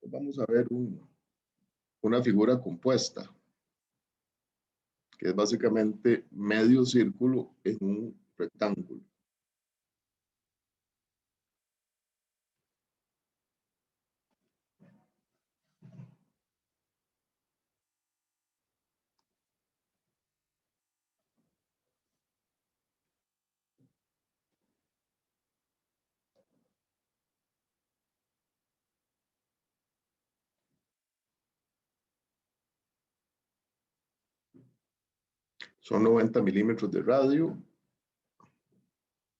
Vamos a ver una figura compuesta, que es básicamente medio círculo en un rectángulo. Son 90 milímetros de radio.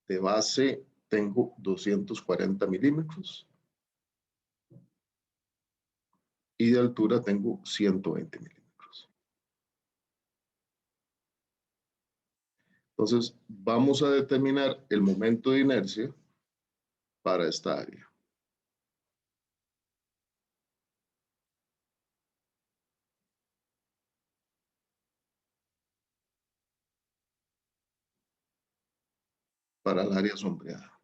De base tengo 240 milímetros. Y de altura tengo 120 milímetros. Entonces, vamos a determinar el momento de inercia para esta área. Para el área sombreada.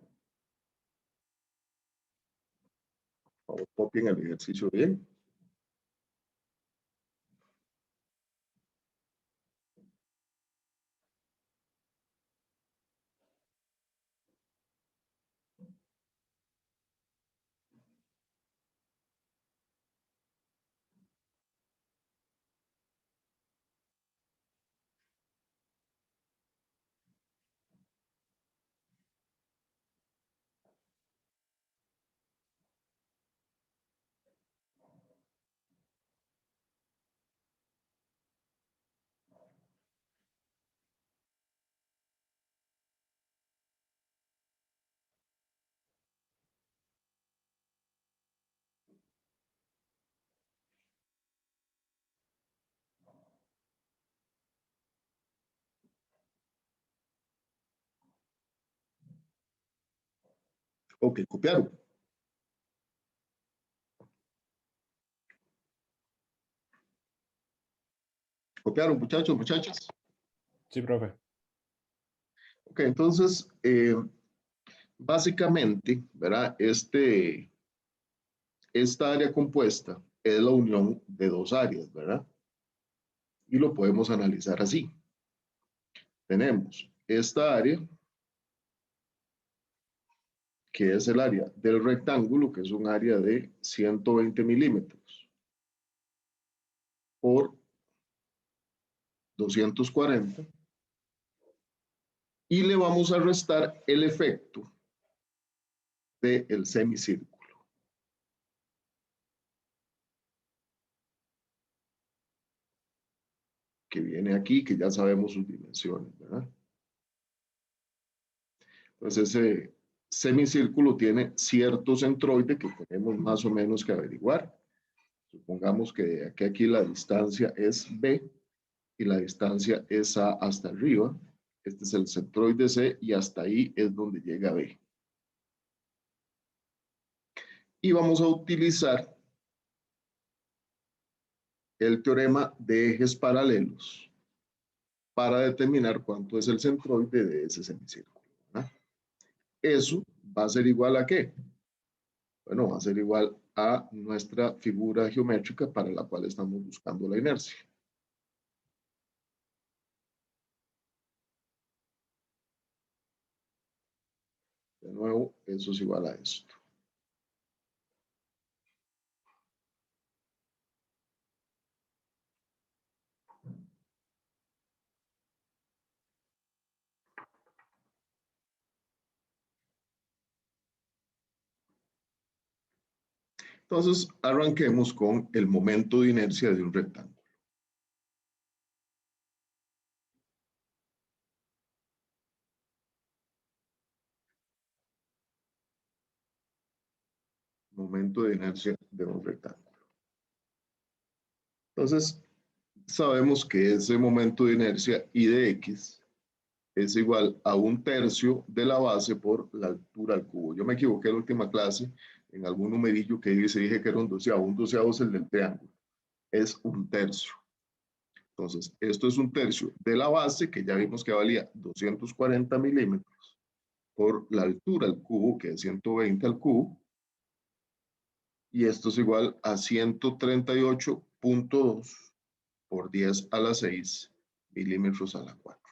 Por favor, copien el ejercicio bien. Ok, copiaron. Copiaron, muchachos, muchachas. Sí, profe. Ok, entonces, básicamente, ¿verdad? Esta área compuesta es la unión de dos áreas, ¿verdad? Y lo podemos analizar así. Tenemos esta área, que es el área del rectángulo, que es un área de 120 milímetros por 240, y le vamos a restar el efecto del semicírculo, que viene aquí, que ya sabemos sus dimensiones, ¿verdad? Entonces, ese semicírculo tiene cierto centroide que tenemos más o menos que averiguar. Supongamos que de aquí a aquí la distancia es B y la distancia es A hasta arriba. Este es el centroide C y hasta ahí es donde llega B. Y vamos a utilizar el teorema de ejes paralelos para determinar cuánto es el centroide de ese semicírculo, ¿verdad? Eso va a ser igual a ¿qué? Bueno, va a ser igual a nuestra figura geométrica para la cual estamos buscando la inercia. De nuevo, eso es igual a esto. Entonces, arranquemos con el momento de inercia de un rectángulo. Momento de inercia de un rectángulo. Entonces, sabemos que ese momento de inercia I de X es igual a 1/3 de la base por la altura al cubo. Yo me equivoqué en la última clase en algún numerillo que dije que era un doceavo. Un doceavo es el del triángulo. Es 1/3. Entonces, esto es 1/3 de la base, que ya vimos que valía 240 milímetros, por la altura al cubo, que es 120 al cubo, Y esto es igual a 138.2 por 10 a la 6 milímetros a la 4.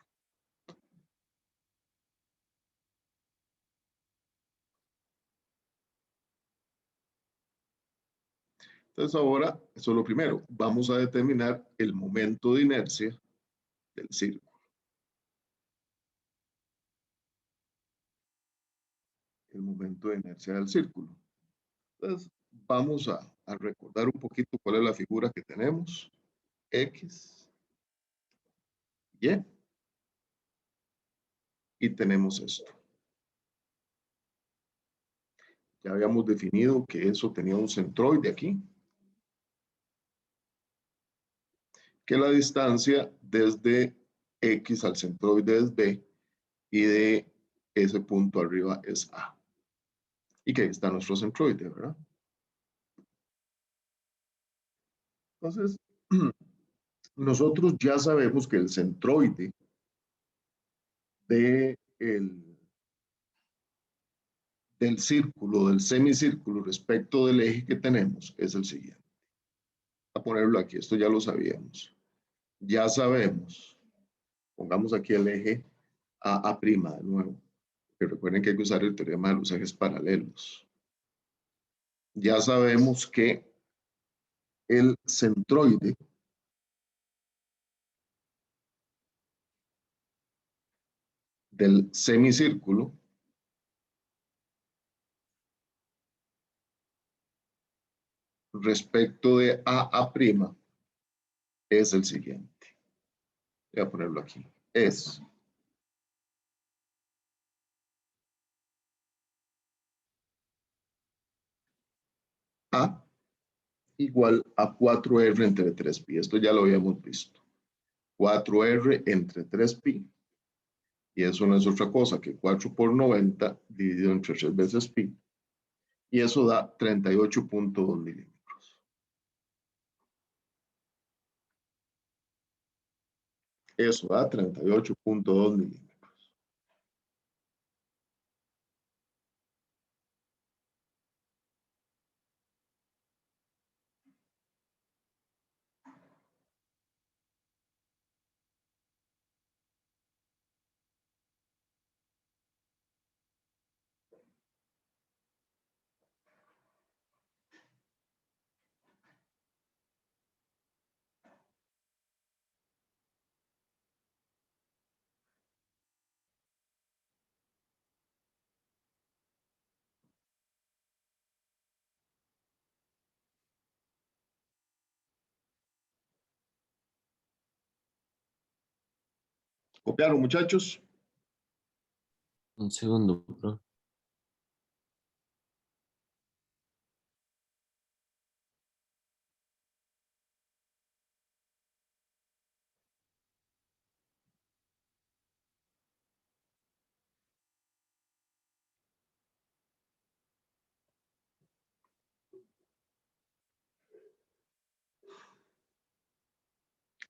Entonces ahora, eso es lo primero, vamos a determinar el momento de inercia del círculo. El momento de inercia del círculo. Entonces, vamos a recordar un poquito cuál es la figura que tenemos. X, Y, y tenemos esto. Ya habíamos definido que eso tenía un centroide aquí, que la distancia desde X al centroide es B y de ese punto arriba es A. Y que ahí está nuestro centroide, ¿verdad? Entonces, nosotros ya sabemos que el centroide de del círculo, del semicírculo respecto del eje que tenemos es el siguiente. A ponerlo aquí, esto ya lo sabíamos. Ya sabemos, pongamos aquí el eje A' de nuevo, que recuerden que hay que usar el teorema de los ejes paralelos. Ya sabemos que el centroide del semicírculo respecto de A' es el siguiente. Voy a ponerlo aquí. Es A igual a 4R entre 3pi. Esto ya lo habíamos visto. 4R entre 3pi. Y eso no es otra cosa que 4 por 90 dividido entre 3 veces pi. Y eso da 38.2 milímetros. Eso da 38.2 milímetros. ¿Copiaron, muchachos? Un segundo, bro.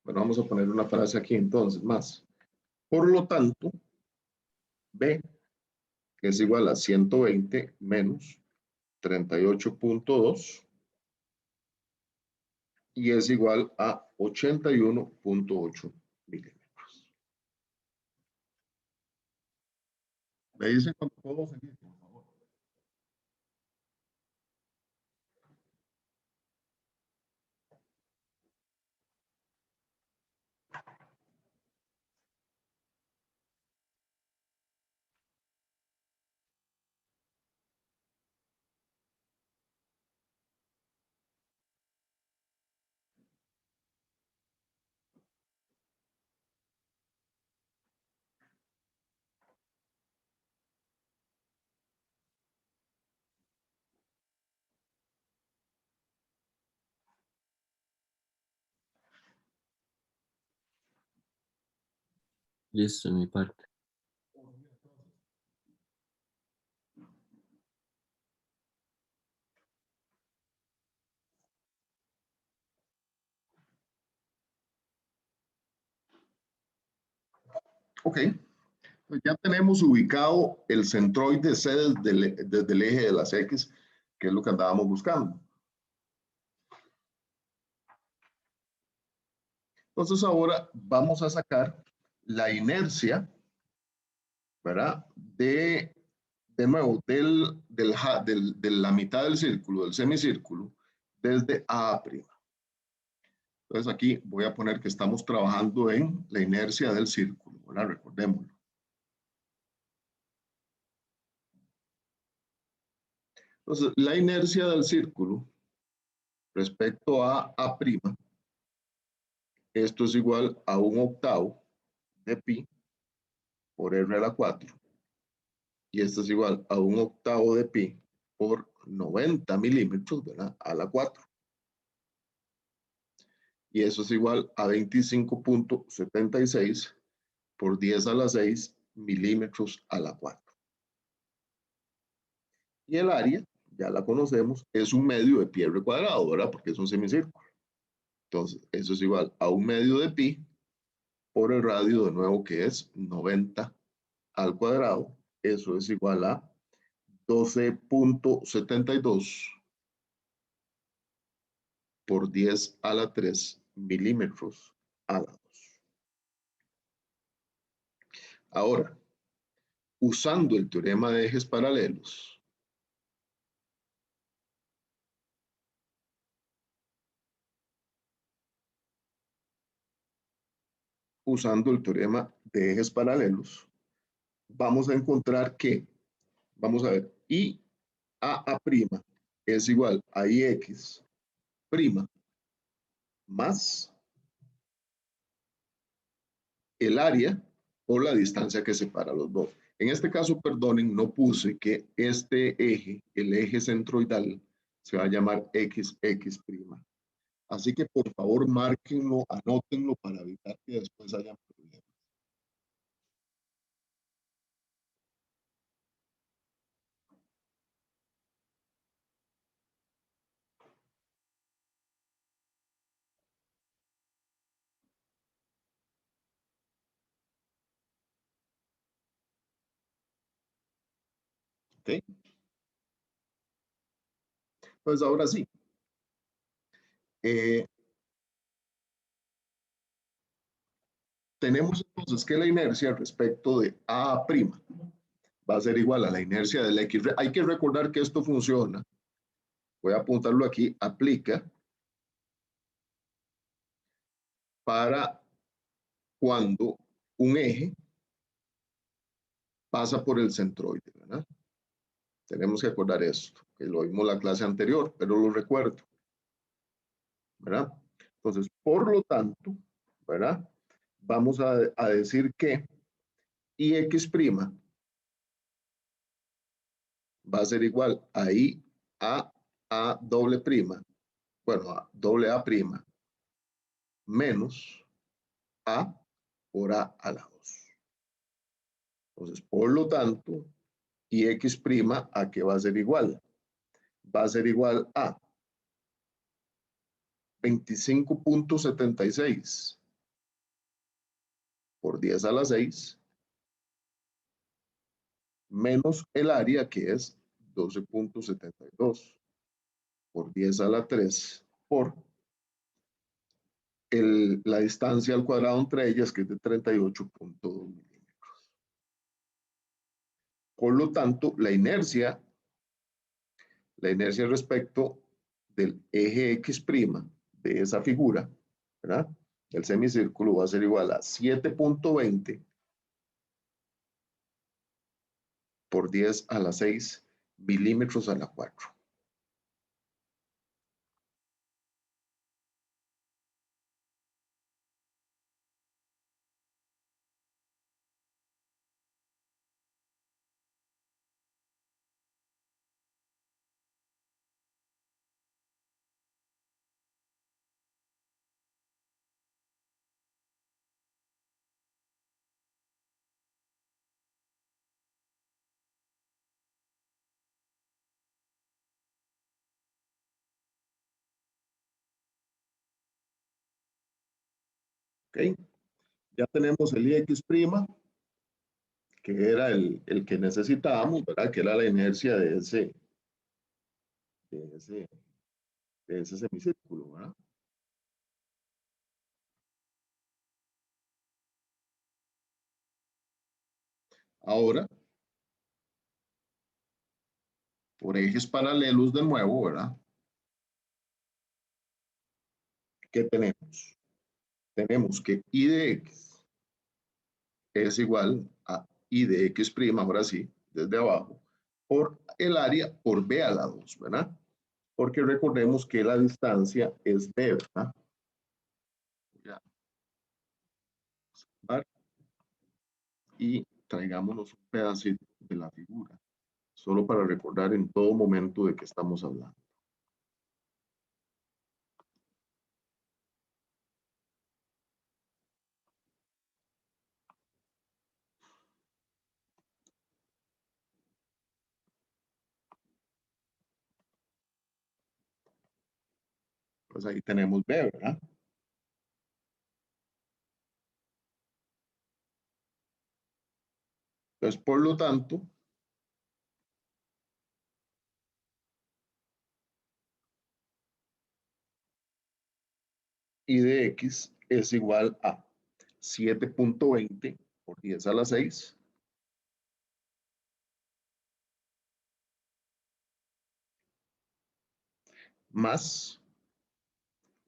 Bueno, vamos a poner una frase aquí entonces más. Por lo tanto, B, que es igual a 120 menos 38.2 y es igual a 81.8 milímetros. Me dicen cuánto puedo seguir, por favor. Listo, de mi parte. Ok, pues ya tenemos ubicado el centroide C desde el eje de las X, que es lo que andábamos buscando. Entonces ahora vamos a sacar la inercia, ¿verdad? De nuevo, de la mitad del círculo, del semicírculo, desde A'. Entonces aquí voy a poner que estamos trabajando en la inercia del círculo, ¿verdad? Recordémoslo. Entonces, la inercia del círculo respecto a A', esto es igual a 1/8 de pi por r a la 4. Y esto es igual a 1/8 de pi por 90 milímetros, ¿verdad? A la 4. Y eso es igual a 25.76 por 10 a la 6 milímetros a la 4. Y el área, ya la conocemos, es 1/2 de pi r cuadrado, ¿verdad? Porque es un semicírculo. Entonces, eso es igual a 1/2 de pi por el radio, de nuevo, que es 90 al cuadrado. Eso es igual a 12.72 por 10 a la 3 milímetros a la 2. Ahora, usando el teorema de ejes paralelos, vamos a encontrar que, vamos a ver, I a' es igual a IX' más el área por la distancia que separa los dos. En este caso, perdonen, no puse que este eje, el eje centroidal, se va a llamar XX'. Así que por favor, márquenlo, anótenlo para evitar que después haya problemas. ¿Ok? Pues ahora sí. Tenemos entonces que la inercia respecto de A' va a ser igual a la inercia del X. Hay que recordar que esto funciona. Voy a apuntarlo aquí. Aplica para cuando un eje pasa por el centroide, ¿verdad? Tenemos que acordar esto, que lo vimos en la clase anterior, pero lo recuerdo, ¿verdad? Entonces, por lo tanto, ¿verdad? Vamos a decir que IX' va a ser igual a I a doble prima, bueno, a doble A' menos A por A a la 2. Entonces, por lo tanto, IX' a qué va a ser igual. Va a ser igual a 25.76 por 10 a la 6 menos el área que es 12.72 por 10 a la 3 por la distancia al cuadrado entre ellas, que es de 38.2 milímetros. Por lo tanto, la inercia respecto del eje X' de esa figura, ¿verdad? El semicírculo va a ser igual a 7.20 por 10 a la 6 milímetros a la 4. ¿Ok? Ya tenemos el IX', que era el que necesitábamos, ¿verdad? Que era la inercia de ese, de ese semicírculo, ¿verdad? Ahora, por ejes paralelos de nuevo, ¿verdad? ¿Qué tenemos? Tenemos que I de X es igual a I de X', ahora sí, desde abajo, por el área por B a la 2, ¿verdad? Porque recordemos que la distancia es B, ¿verdad? Ya, y traigámonos un pedacito de la figura, solo para recordar en todo momento de qué estamos hablando. Pues ahí tenemos B, ¿verdad? Entonces, por lo tanto, I de X es igual a 7.20 por 10 a la 6 más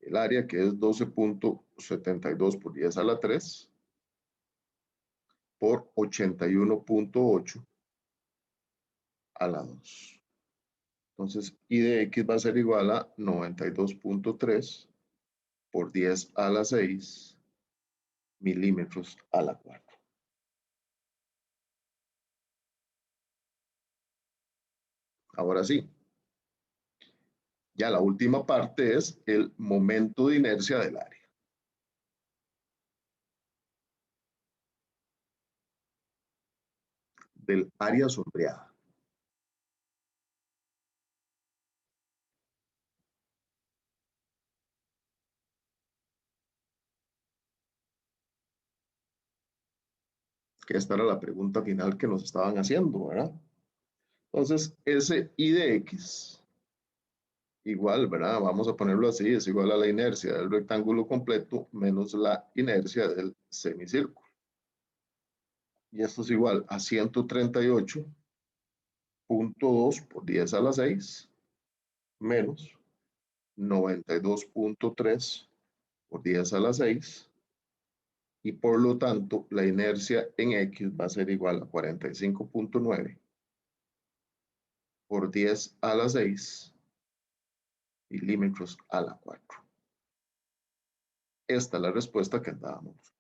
el área que es 12.72 por 10 a la 3 por 81.8 a la 2. Entonces, I de X va a ser igual a 92.3 por 10 a la 6 milímetros a la 4. Ahora sí, ya la última parte es el momento de inercia del área. Del área sombreada. Que esta era la pregunta final que nos estaban haciendo, ¿verdad? Entonces, ese I de X, igual, ¿verdad? Vamos a ponerlo así, es igual a la inercia del rectángulo completo menos la inercia del semicírculo. Y esto es igual a 138.2 por 10 a la 6 menos 92.3 por 10 a la 6 y por lo tanto la inercia en X va a ser igual a 45.9 por 10 a la 6 milímetros a la 4. Esta es la respuesta que andábamos.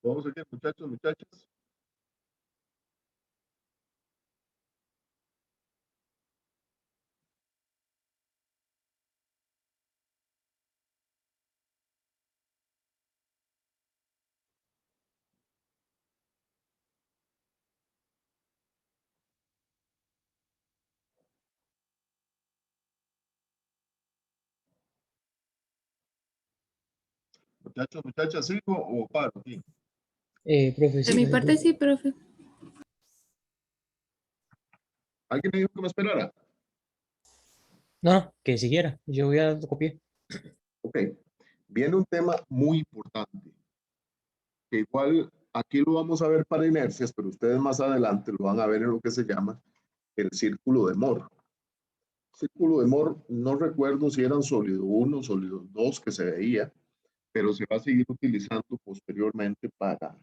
Vamos a seguir, muchachos, muchachas. Muchachos, muchachas, ¿sigo o paro aquí? Profe, De sí, mi no hay parte problema. sí, profe. ¿Alguien me dijo que me esperara? No, que siquiera. Yo voy a copiar. Ok. Viene un tema muy importante, que igual aquí lo vamos a ver para inercias, pero ustedes más adelante lo van a ver en lo que se llama el círculo de Moore. Círculo de Moore, no recuerdo si eran sólido 1, sólido 2 que se veía, pero se va a seguir utilizando posteriormente para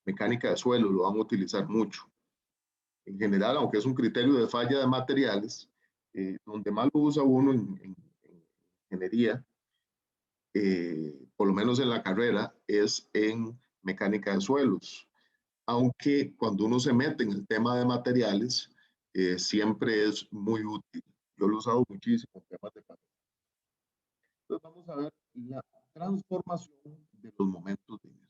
mecánica de suelo, lo van a utilizar mucho. En general, aunque es un criterio de falla de materiales, donde más lo usa uno en ingeniería, por lo menos en la carrera, es en mecánica de suelos. Aunque cuando uno se mete en el tema de materiales, siempre es muy útil. Yo lo he usado muchísimo en temas de patrón. Entonces vamos a ver la transformación de los momentos de inercia.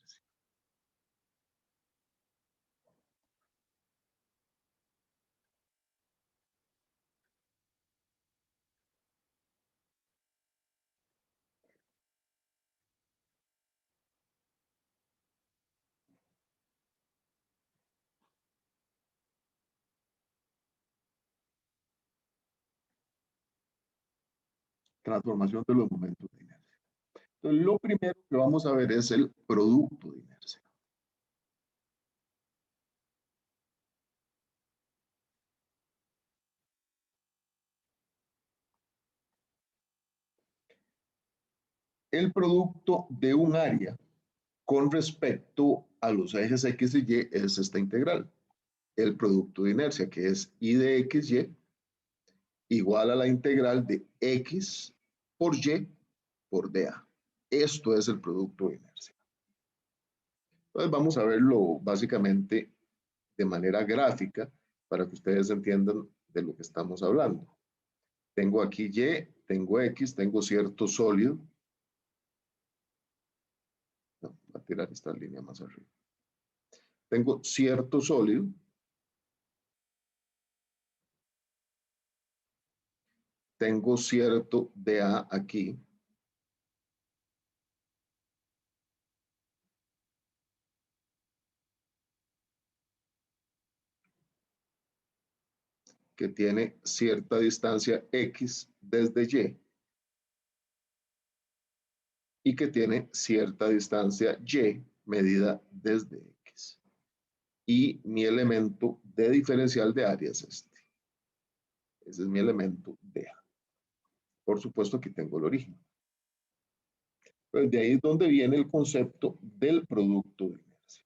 Transformación de los momentos de inercia. Entonces, lo primero que vamos a ver es el producto de inercia. El producto de un área con respecto a los ejes X y Y es esta integral. El producto de inercia, que es I de XY, igual a la integral de X por Y por dA. Esto es el producto de inercia. Entonces vamos a verlo básicamente de manera gráfica para que ustedes entiendan de lo que estamos hablando. Tengo aquí Y, tengo X, tengo cierto sólido. No, voy a tirar esta línea más arriba. Tengo cierto sólido. Tengo cierto dA aquí. Que tiene cierta distancia X desde Y. Y que tiene cierta distancia Y medida desde X. Y mi elemento de diferencial de área es este. Ese es mi elemento dA. Por supuesto, aquí tengo el origen. Pues de ahí es donde viene el concepto del producto de inercia.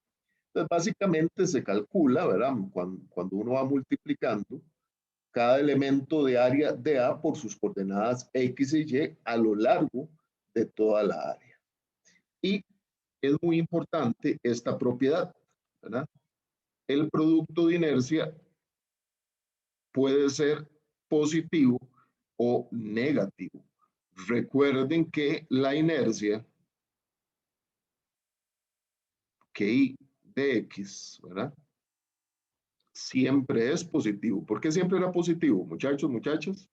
Entonces, básicamente se calcula, ¿verdad? Cuando uno va multiplicando cada elemento de área dA por sus coordenadas X y Y a lo largo de toda la área. Y es muy importante esta propiedad, ¿verdad? El producto de inercia puede ser positivo o negativo. Recuerden que la inercia, que I de X, ¿verdad? Siempre es positivo. ¿Por qué siempre era positivo, muchachos, muchachas?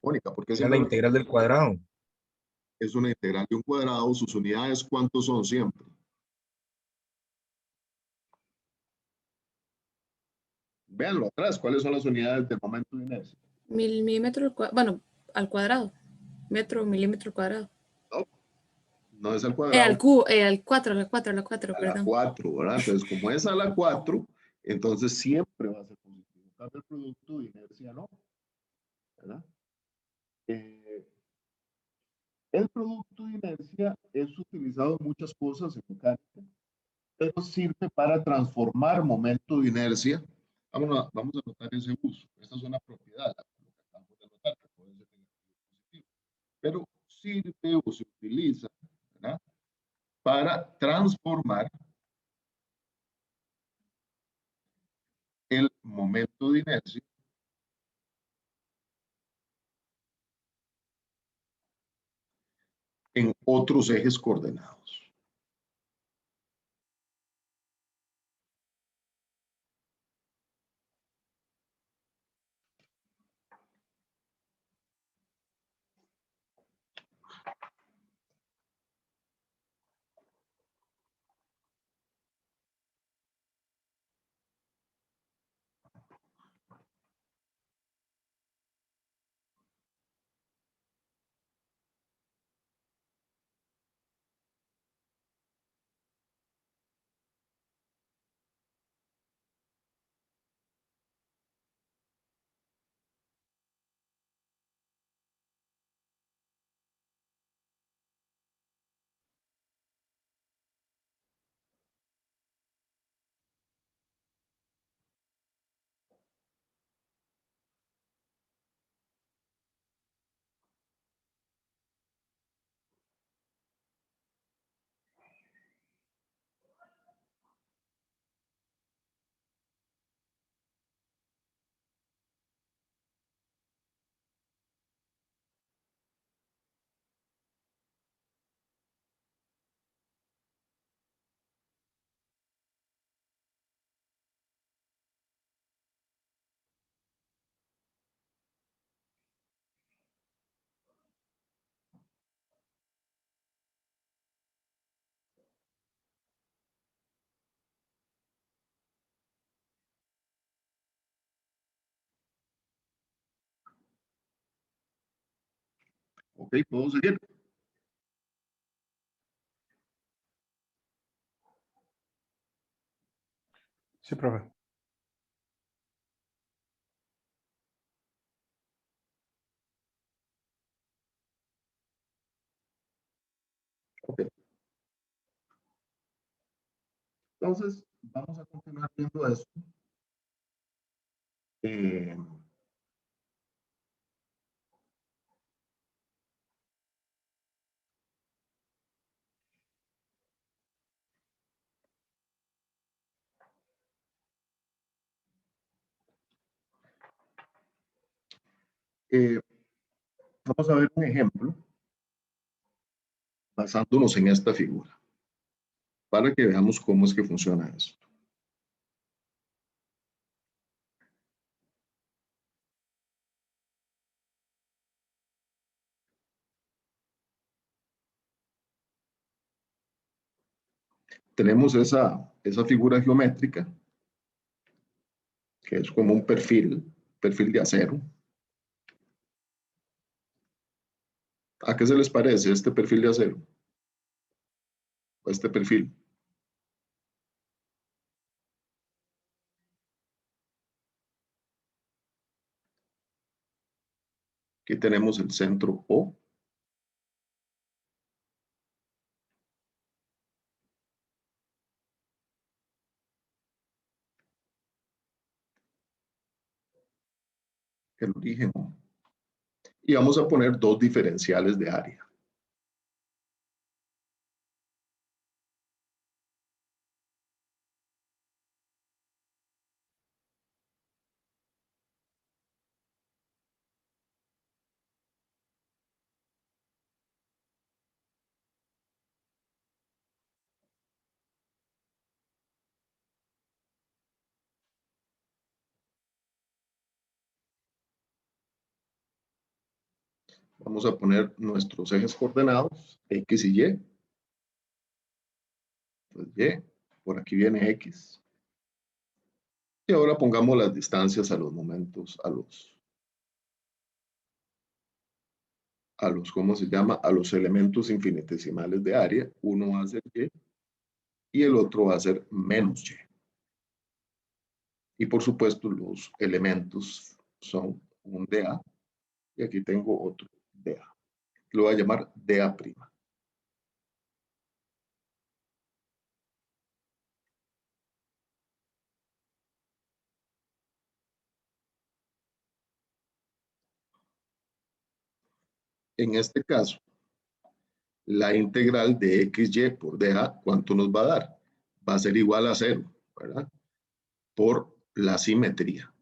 Mónica, ¿por qué Es la siempre integral del cuadrado. es una integral de un cuadrado? Sus unidades, ¿cuántos son siempre? Véanlo atrás, ¿cuáles son las unidades del momento de inercia? Milímetro, bueno, al cuadrado. Metro, milímetro cuadrado. No, no es al cuadrado. Al 4, a la 4, A la perdón. 4, ¿verdad? Entonces, como es a la 4, entonces siempre va a ser positivo. En cambio, el producto de inercia no, ¿verdad? El producto de inercia es utilizado en muchas cosas en mecánica, pero sirve para transformar momento de inercia Vamos a notar ese uso. Esta es una propiedad, lo que acabamos de notar, que puede ser negativo o positivo. Pero sirve o se utiliza, ¿verdad?, para transformar el momento de inercia en otros ejes coordenados. Ok, ¿puedo seguir? Sí, profe. Ok. Entonces, vamos a continuar viendo esto. Eh, eh, vamos a ver un ejemplo basándonos en esta figura para que veamos cómo es que funciona esto. Tenemos esa figura geométrica, que es como un perfil de acero. ¿A qué se les parece este perfil de acero? Este perfil. Aquí tenemos el centro O. El origen O. Y vamos a poner dos diferenciales de área. Vamos a poner nuestros ejes coordenados, X y Y. Pues Y, por aquí viene X. Y ahora pongamos las distancias a los momentos, ¿cómo se llama? A los elementos infinitesimales de área. Uno va a ser Y y el otro va a ser menos Y. Y por supuesto los elementos son un dA y aquí tengo otro dA. Lo voy a llamar dA'. En este caso, la integral de xy por dh, ¿cuánto nos va a dar? Va a ser igual a 0, ¿verdad? Por la simetría.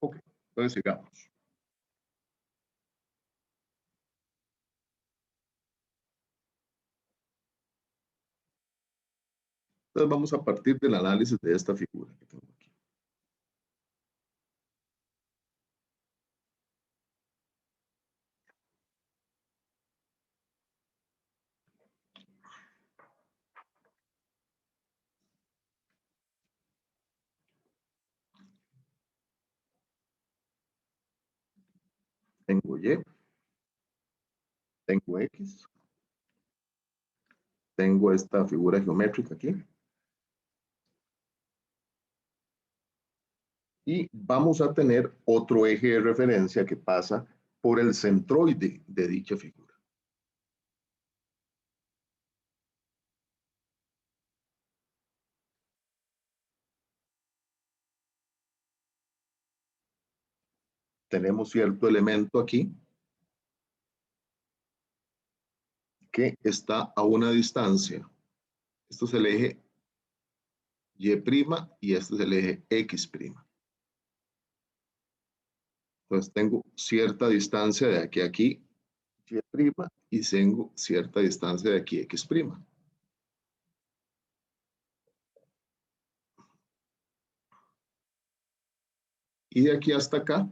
Ok, entonces sigamos. Entonces vamos a partir del análisis de esta figura que tengo aquí. Tengo Y, tengo X, tengo esta figura geométrica aquí. Y vamos a tener otro eje de referencia que pasa por el centroide de dicha figura. Tenemos cierto elemento aquí que está a una distancia. Esto es el eje Y' y este es el eje X'. Entonces tengo cierta distancia de aquí a aquí, Y' y tengo cierta distancia de aquí, X'. Y de aquí hasta acá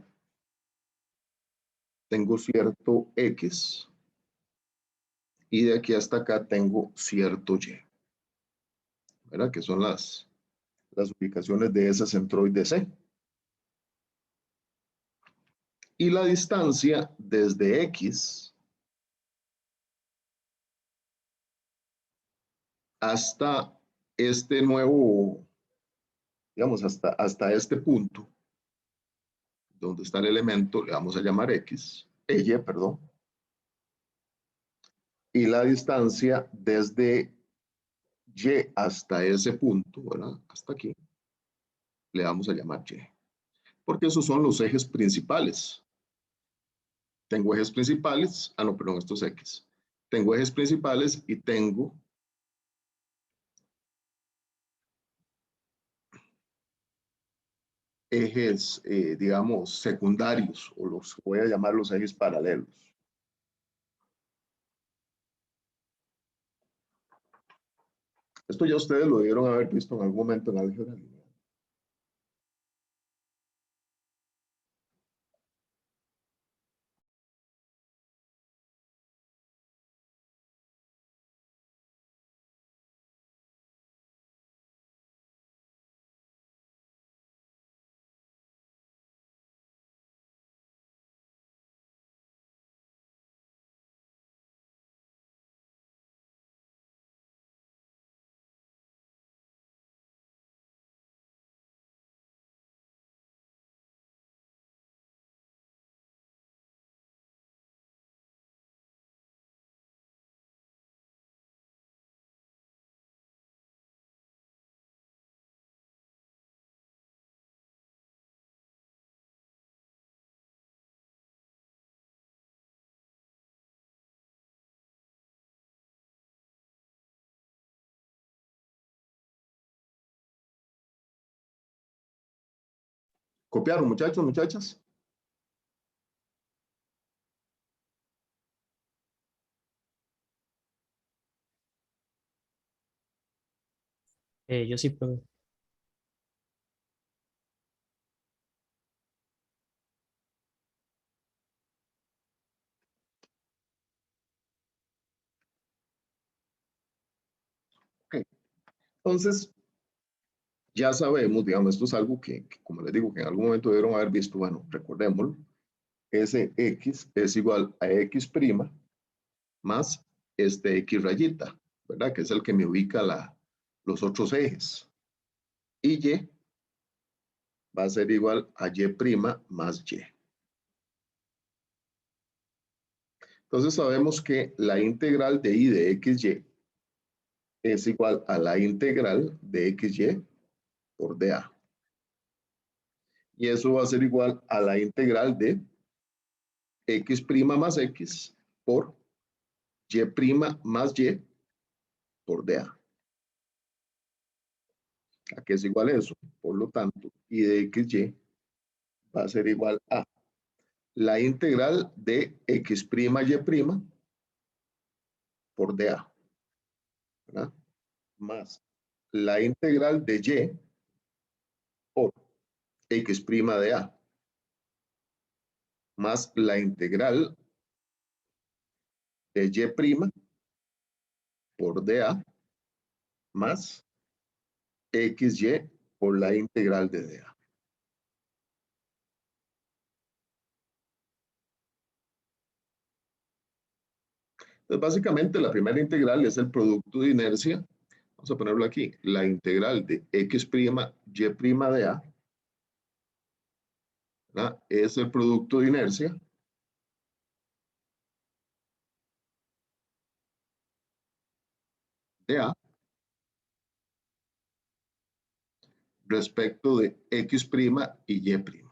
tengo cierto X y de aquí hasta acá tengo cierto Y, ¿verdad? Que son las ubicaciones de ese centroide C. Y la distancia desde X hasta este nuevo, digamos, hasta este punto, donde está el elemento, le vamos a llamar X, Y, perdón. Y la distancia desde Y hasta ese punto, ¿verdad? Hasta aquí, le vamos a llamar Y. Porque esos son los ejes principales. Tengo ejes principales, no, perdón, esto es X. Tengo ejes principales y tengo ejes, digamos, secundarios, o los voy a llamar los ejes paralelos. Esto ya ustedes lo debieron haber visto en algún momento en álgebra lineal. ¿Copiaron, muchachos, muchachas? Yo sí, profe. Ok. Entonces, ya sabemos, digamos, esto es algo como les digo, que en algún momento debieron haber visto. Bueno, recordémoslo. Ese X es igual a X' más este X rayita, ¿verdad? Que es el que me ubica los otros ejes. Y Y va a ser igual a Y' más Y. Entonces sabemos que la integral de I de XY es igual a la integral de XY por dA. Y eso va a ser igual a la integral de X' más X por Y' más Y por dA. ¿A qué es igual eso? Por lo tanto, I de XY va a ser igual a la integral de X' Y' por dA, ¿verdad? Más la integral de Y por X' de A, más la integral de Y' por dA, más XY por la integral de dA. Entonces, básicamente, la primera integral es el producto de inercia. Vamos a ponerlo aquí. La integral de X', Y' de A, ¿verdad? Es el producto de inercia de A respecto de X' y Y'.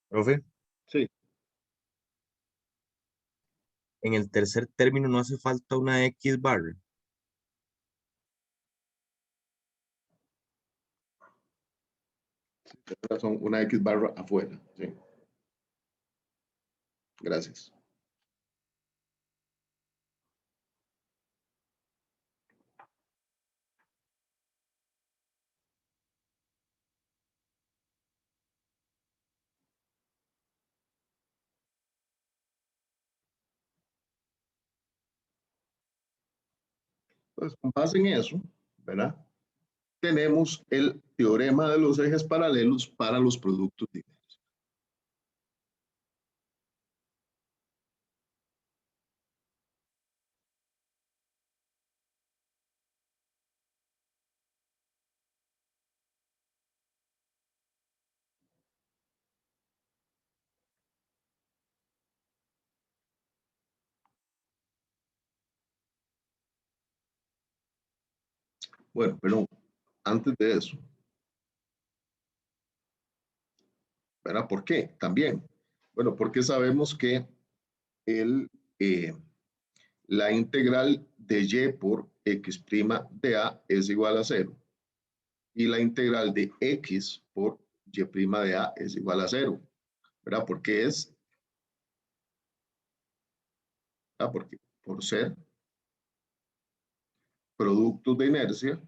Profe, Sí, en el tercer término no hace falta una X barra. son una X barra afuera. Sí. Gracias. Entonces, con base en eso, ¿verdad? Tenemos el teorema de los ejes paralelos para los productos de inercia. Bueno, pero antes de eso, ¿verdad? ¿Por qué? También. Bueno, porque sabemos que el, eh, la integral de y por x' de a es igual a 0 y la integral de x por y' de a es igual a 0, ¿verdad? Porque es, ¿verdad? Porque por ser productos de inercia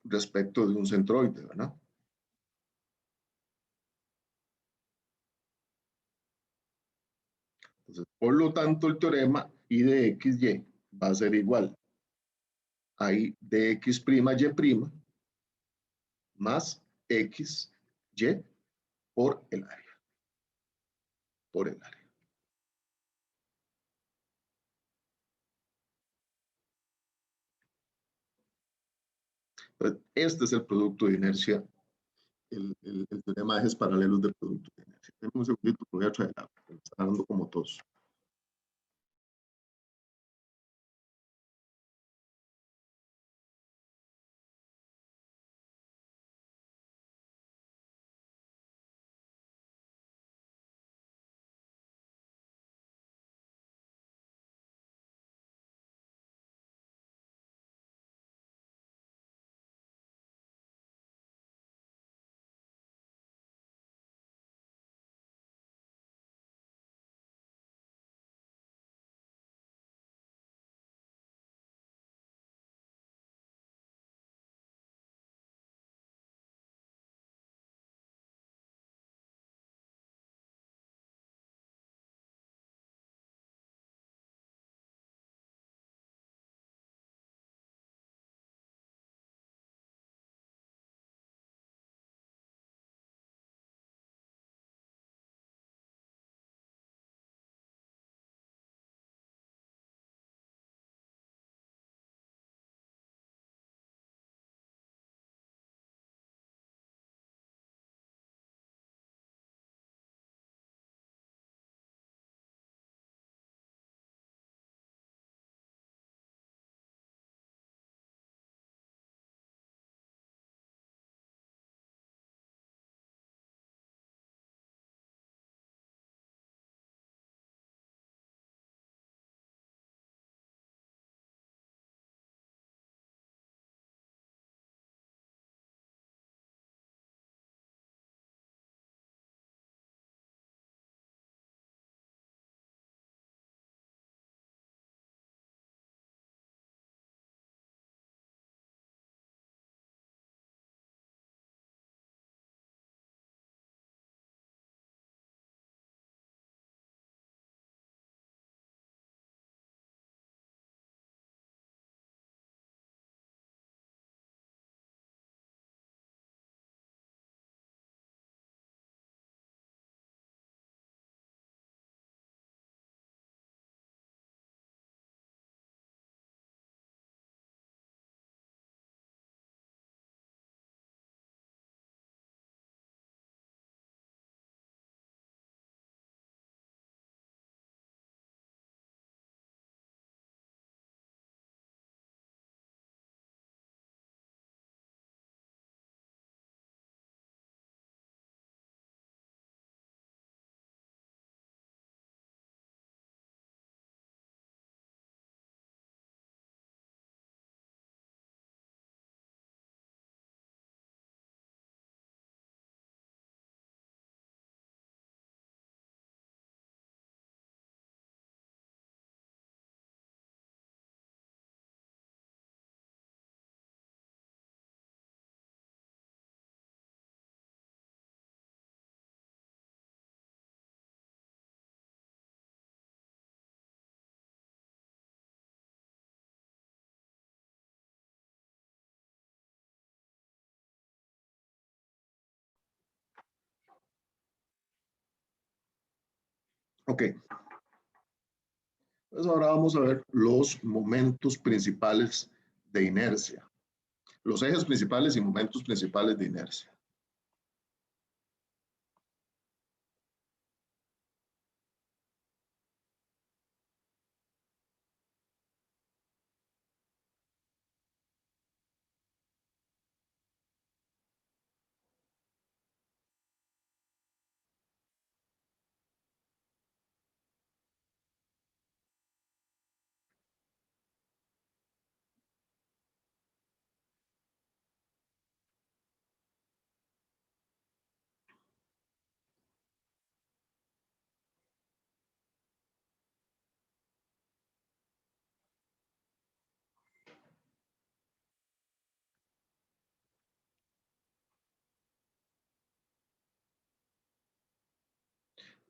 respecto de un centroide, ¿verdad? Entonces, por lo tanto, el teorema I de XY va a ser igual a I de X' Y' más X, Y por el área. Por el área. Entonces, este es el producto de inercia, el teorema de ejes paralelos del producto de inercia. Denme un segundito, voy a traer agua, me está dando como tos. Ok. Pues ahora vamos a ver los momentos principales de inercia. Los ejes principales y momentos principales de inercia.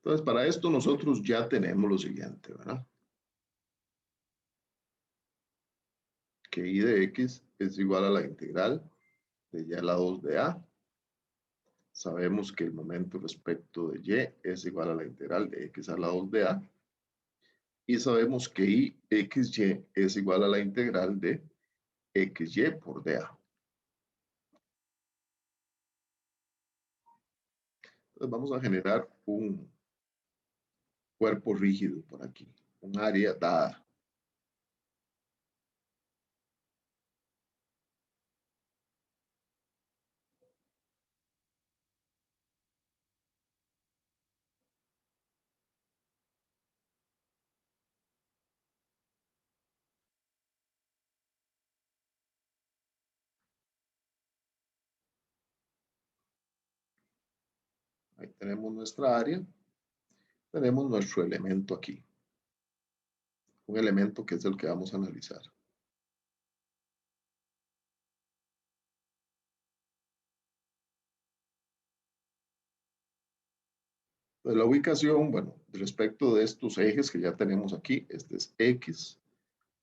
Entonces, para esto nosotros ya tenemos lo siguiente, ¿verdad? Que y de x es igual a la integral de y a la 2 de a. Sabemos que el momento respecto de y es igual a la integral de x a la 2 de a. Y sabemos que y xy es igual a la integral de xy por dA. Entonces vamos a generar un cuerpo rígido por aquí, un área dada. Ahí tenemos nuestra área, tenemos nuestro elemento aquí, un elemento que es el que vamos a analizar. Entonces, la ubicación, bueno, respecto de estos ejes que ya tenemos aquí, este es X,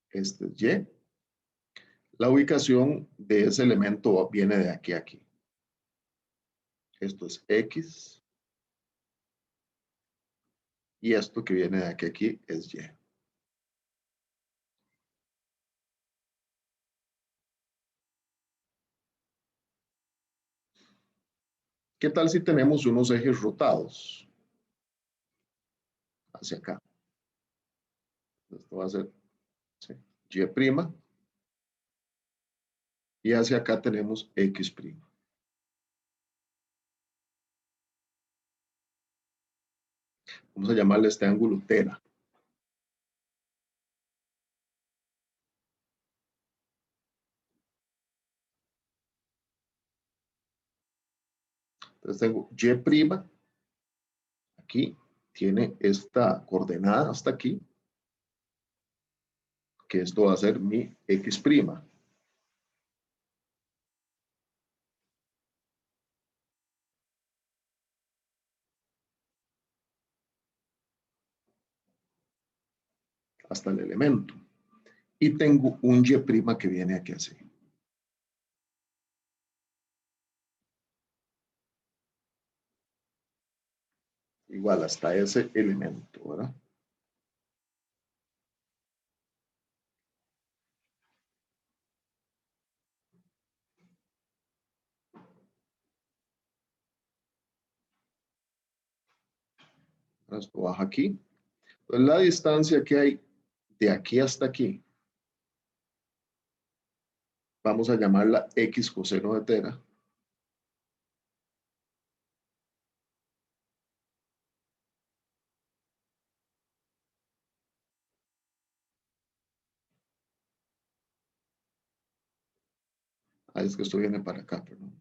este es Y. La ubicación de ese elemento viene de aquí a aquí. Esto es X. Y esto que viene de aquí a aquí es Y. ¿Qué tal si tenemos unos ejes rotados hacia acá? Esto va a ser ¿sí? Y'. Y hacia acá tenemos X'. Vamos a llamarle este ángulo θ. Entonces tengo Y', aquí tiene esta coordenada hasta aquí, que esto va a ser mi X'. Hasta el elemento. Y tengo un Y' que viene aquí así. Igual hasta ese elemento, ¿verdad? Esto baja aquí. Entonces la distancia que hay de aquí hasta aquí, vamos a llamarla X coseno de θ. Ah, es que esto viene para acá, perdón.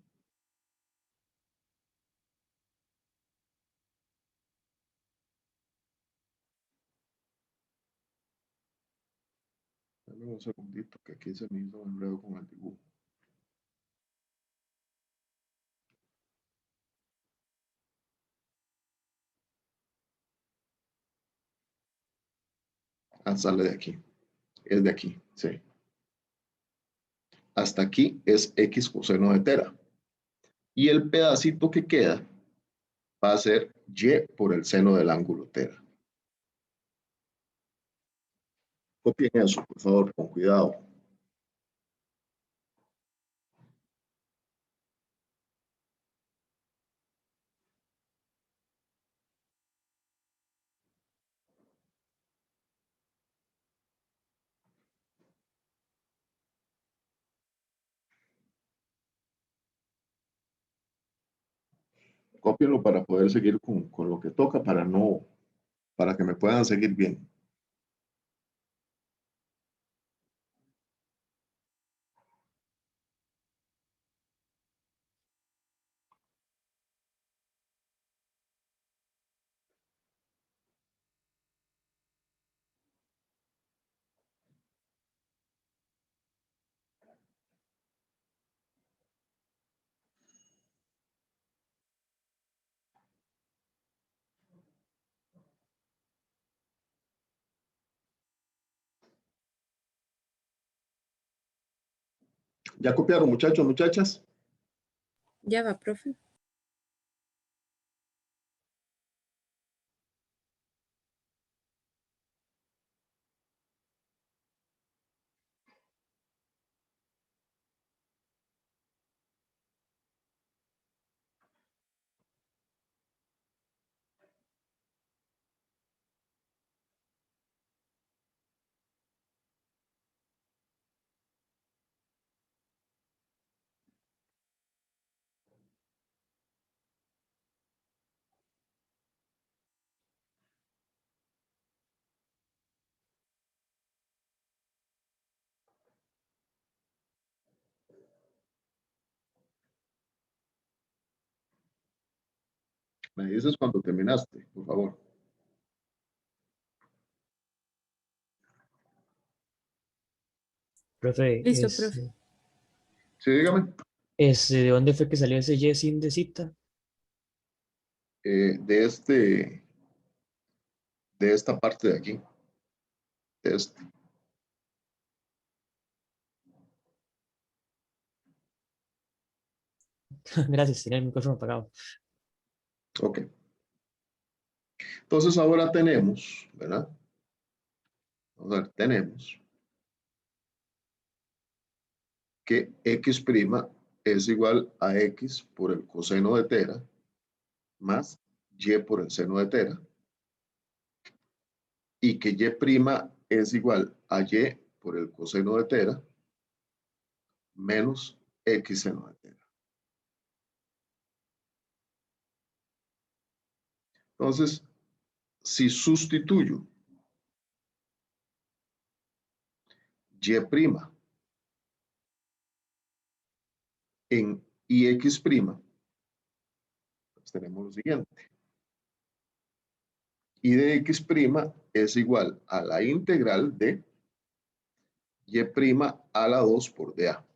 Dame un segundito, que aquí se me hizo un enredo con el dibujo. Ah, sale de aquí. Es de aquí, sí. Hasta aquí es X coseno de θ. Y el pedacito que queda va a ser Y por el seno del ángulo θ. Copien eso, por favor, con cuidado. Cópienlo para poder seguir con lo que toca, para que me puedan seguir bien. ¿Ya copiaron, muchachos, muchachas? Ya va, profe. Me dices cuando terminaste, por favor. Profe, Listo, profe. Sí, dígame. ¿De dónde fue que salió ese Y sin de cita? De esta parte de aquí. De este. Gracias, tenía el micrófono apagado. Ok. Entonces ahora tenemos, ¿verdad? Vamos a ver, tenemos que x' es igual a x por el coseno de tera más y por el seno de tera, y que y' es igual a y por el coseno de tera menos x seno de tera. Entonces, si sustituyo y' en ix', pues tenemos lo siguiente. Y de x' es igual a la integral de y' a la 2 por dA.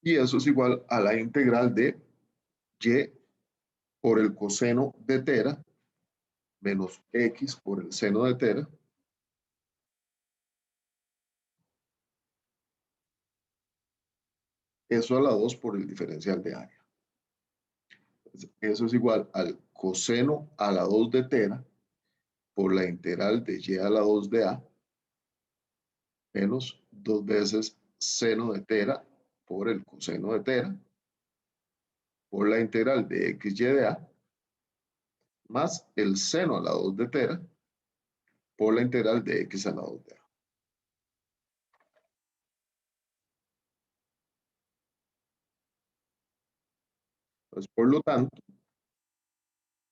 Y eso es igual a la integral de y por el coseno de tera menos x por el seno de tera eso a la 2 por el diferencial de área. Eso es igual al coseno a la 2 de tera por la integral de y a la 2 de a menos 2 veces seno de tera por el coseno de tera por la integral de x y de a más el seno a la 2 de tera por la integral de x a la 2 de a. Entonces, por lo tanto,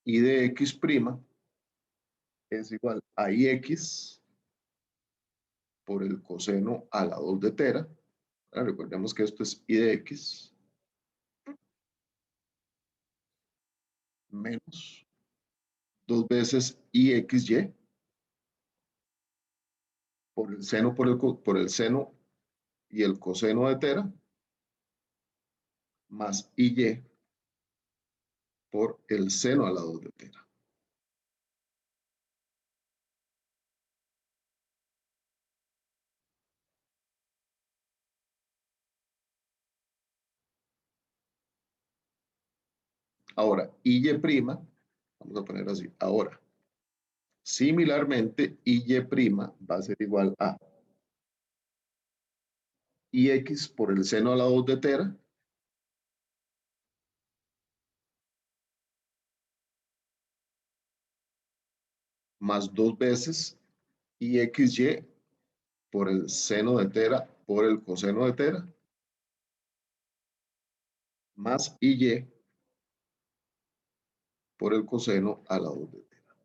y de x' es igual a ix por el coseno a la 2 de tera. Recordemos que esto es i de x menos 2 veces ixy por el seno por el seno y el coseno de tera más y por el seno a la 2 de tera. Ahora, y', vamos a poner así, ahora, Similarmente, y' va a ser igual a ix por el seno a la 2 de tera más 2 veces ixy por el seno de tera por el coseno de tera más y por el coseno a la 2 de tera.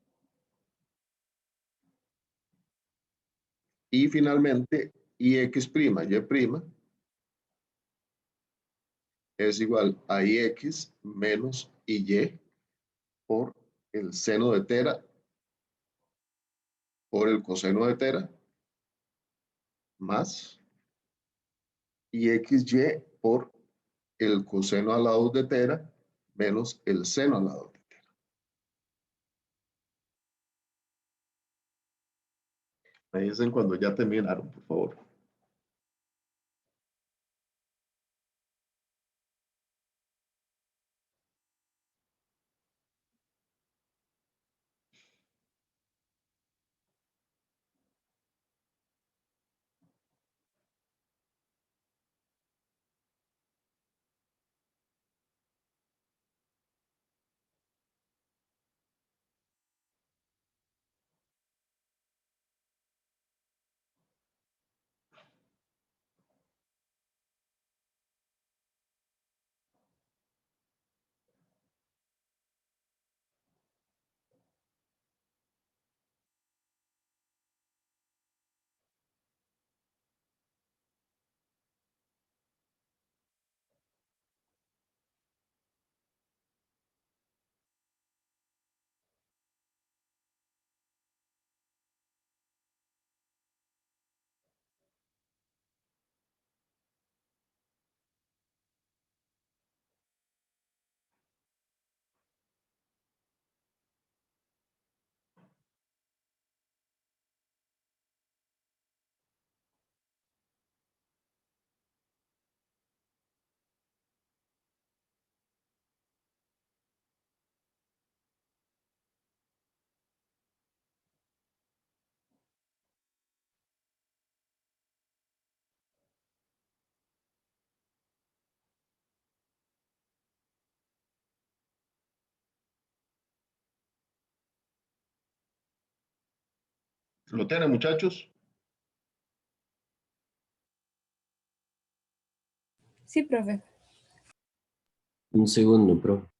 Y finalmente, y' es igual a ix menos y por el seno de tera por el coseno de tera más ixy por el coseno a la 2 de tera menos el seno a la 2 de tera. Me dicen cuando ya terminaron, por favor. ¿Lo tienen, muchachos? Sí, profe. Un segundo, profe.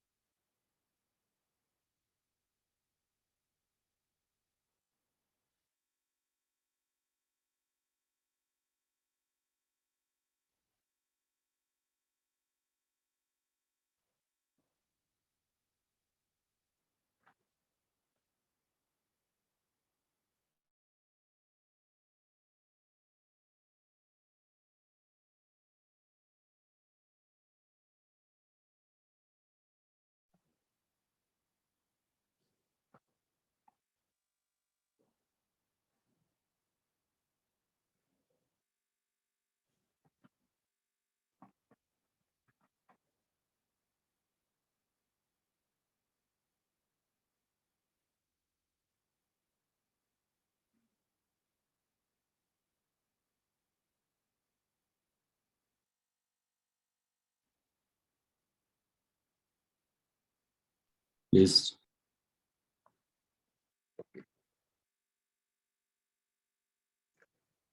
Listo.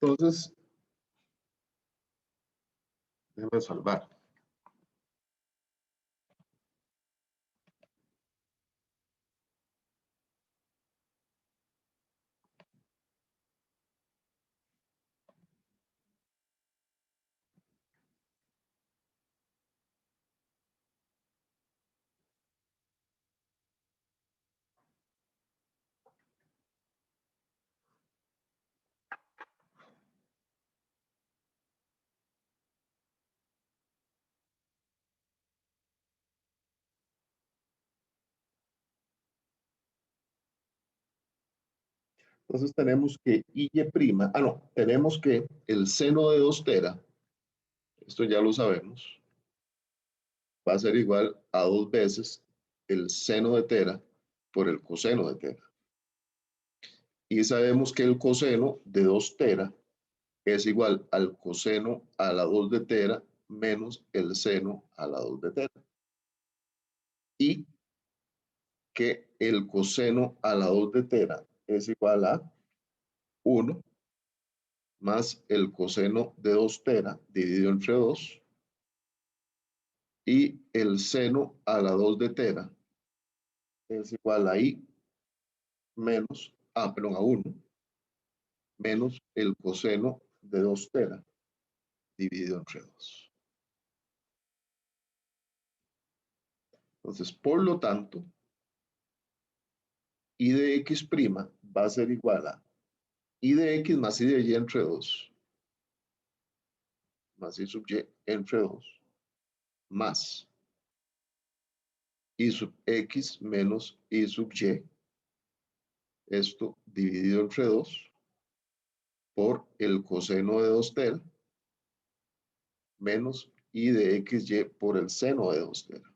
Entonces, déjenme salvar. Entonces tenemos que y', tenemos que el seno de 2 tera, esto ya lo sabemos, va a ser igual a 2 veces el seno de tera por el coseno de tera. Y sabemos que el coseno de 2 tera es igual al coseno a la 2 de tera menos el seno a la 2 de tera. Y que el coseno a la 2 de tera es igual a 1 más el coseno de 2 tera dividido entre 2 y el seno a la 2 de tera es igual a i menos, perdón, a 1 menos el coseno de 2 tera dividido entre 2. Entonces, por lo tanto, i de x' va a ser igual a i de x más i de y entre 2 más i sub y entre 2 más i sub x menos i sub y, esto dividido entre 2 por el coseno de 2 tera menos i de xy por el seno de 2 tera.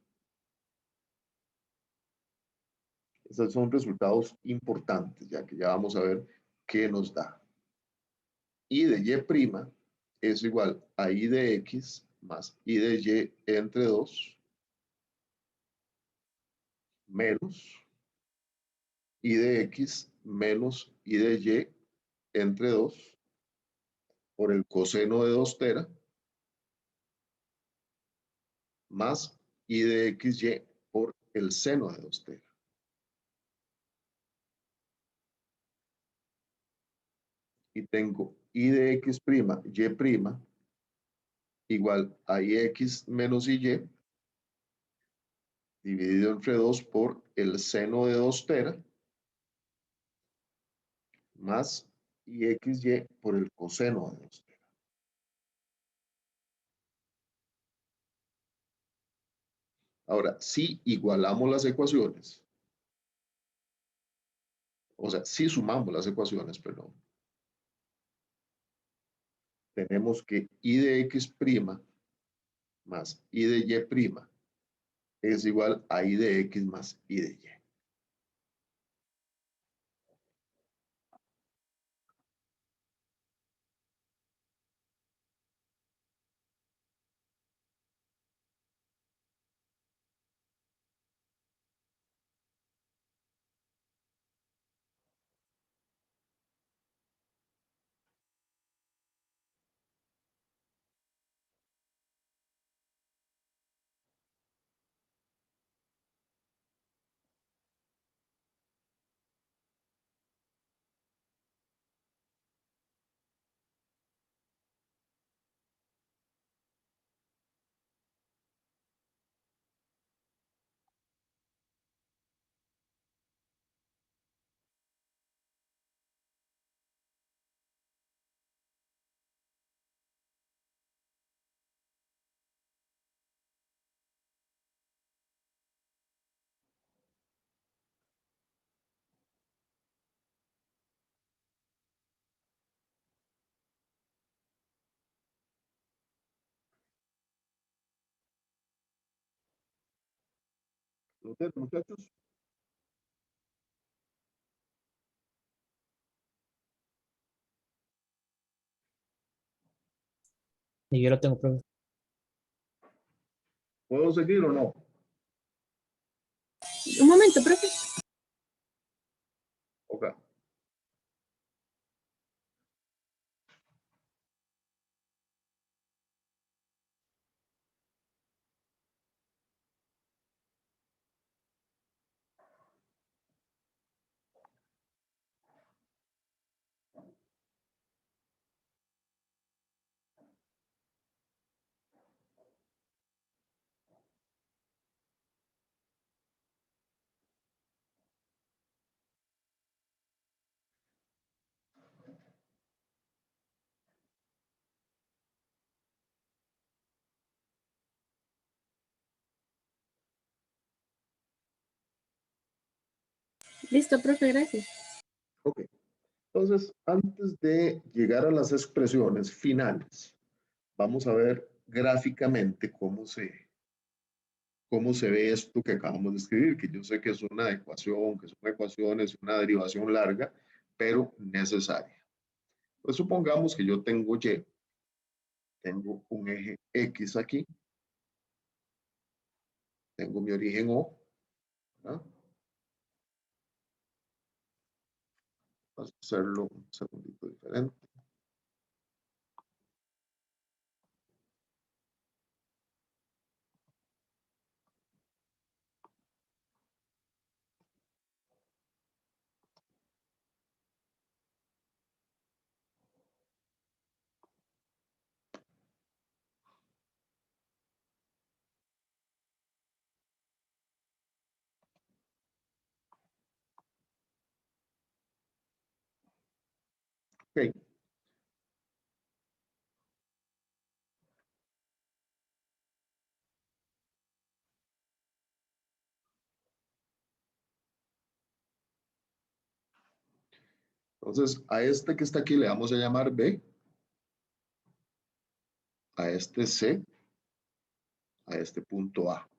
Estos son resultados importantes, ya que ya vamos a ver qué nos da. I de y' es igual a i de x más i de y entre 2 menos i de x menos i de y entre 2 por el coseno de 2 tera más i de xy por el seno de 2 tera. Y tengo i de x', y' igual a ix menos y dividido entre 2 por el seno de 2 tera más ixy por el coseno de 2 tera. Ahora, si igualamos las ecuaciones, o sea, si sumamos las ecuaciones, perdón, tenemos que i de x' más i de y' es igual a i de x más i de y. Muchachos, Y yo lo tengo, profe. ¿puedo seguir o no? Un momento, profe. Ok. Listo, profe, gracias. Ok. Entonces, antes de llegar a las expresiones finales, vamos a ver gráficamente cómo se ve esto que acabamos de escribir, que yo sé que es una ecuación, que son ecuaciones, una derivación larga, pero necesaria. Pues supongamos que yo tengo Y, tengo un eje X aquí, tengo mi origen O, ¿verdad? Vamos a hacerlo un segundito diferente. Ok. Entonces, a este que está aquí le vamos a llamar B, a este C, a este punto A.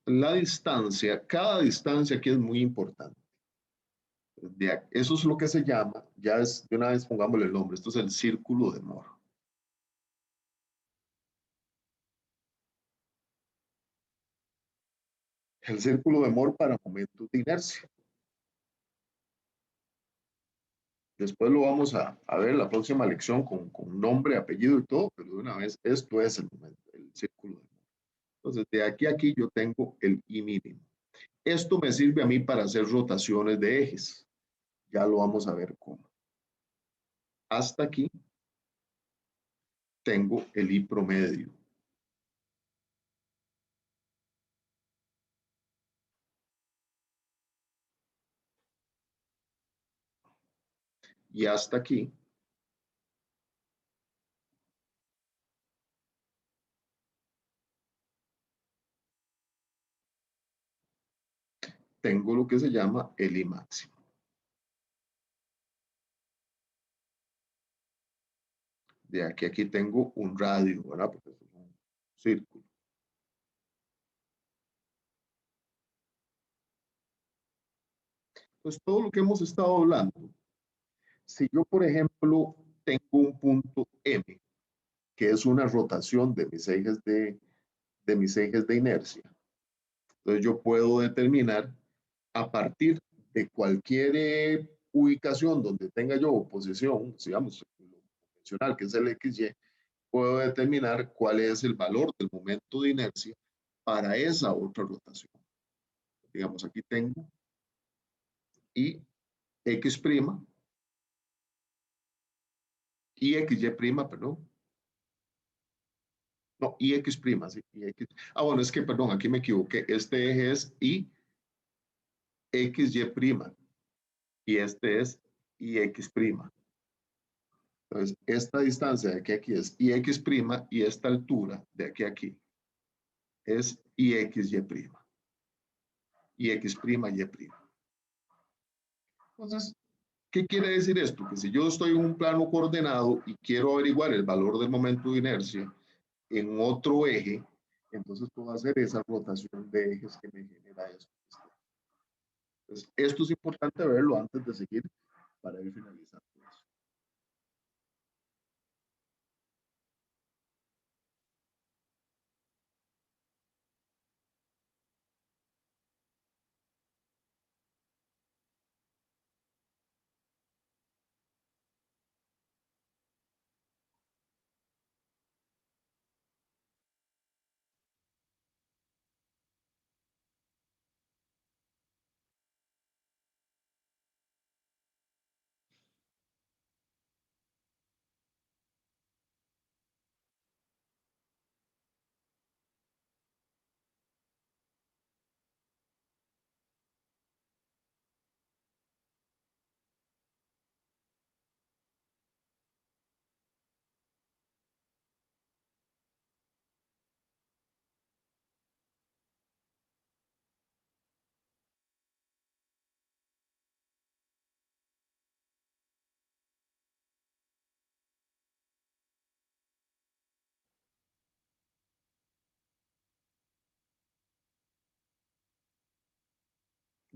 La distancia, cada distancia aquí es muy importante. Eso es lo que se llama, ya es, de una vez pongámosle el nombre, esto es el círculo de Moore. El círculo de Moore para momentos de inercia. Después lo vamos a ver la próxima lección con nombre, apellido y todo, pero de una vez, esto es el momento, el círculo de Moore. Entonces, de aquí a aquí yo tengo el I mínimo. Esto me sirve a mí para hacer rotaciones de ejes. Ya lo vamos a ver cómo. Hasta aquí tengo el I promedio. Y hasta aquí tengo lo que se llama el I máximo. De aquí a aquí tengo un radio, ¿verdad? Porque es un círculo. Entonces, todo lo que hemos estado hablando, si yo, por ejemplo, tengo un punto M, que es una rotación de mis ejes de inercia, entonces yo puedo determinar a partir de cualquier ubicación donde tenga yo posición, digamos, lo convencional, que es el XY, puedo determinar cuál es el valor del momento de inercia para esa otra rotación. Digamos, aquí tengo y X', y XY', perdón. No, IX', sí, IX. Ah, bueno, es que, perdón, aquí me equivoqué. Este eje es I, XY', y este es IX'. Entonces, esta distancia de aquí a aquí es IX', y esta altura de aquí a aquí es IXY'. IX', Y'. Entonces, ¿qué quiere decir esto? Que si yo estoy en un plano coordenado y quiero averiguar el valor del momento de inercia en otro eje, entonces puedo hacer esa rotación de ejes que me genera esto. Entonces, esto es importante verlo antes de seguir para ir finalizando eso.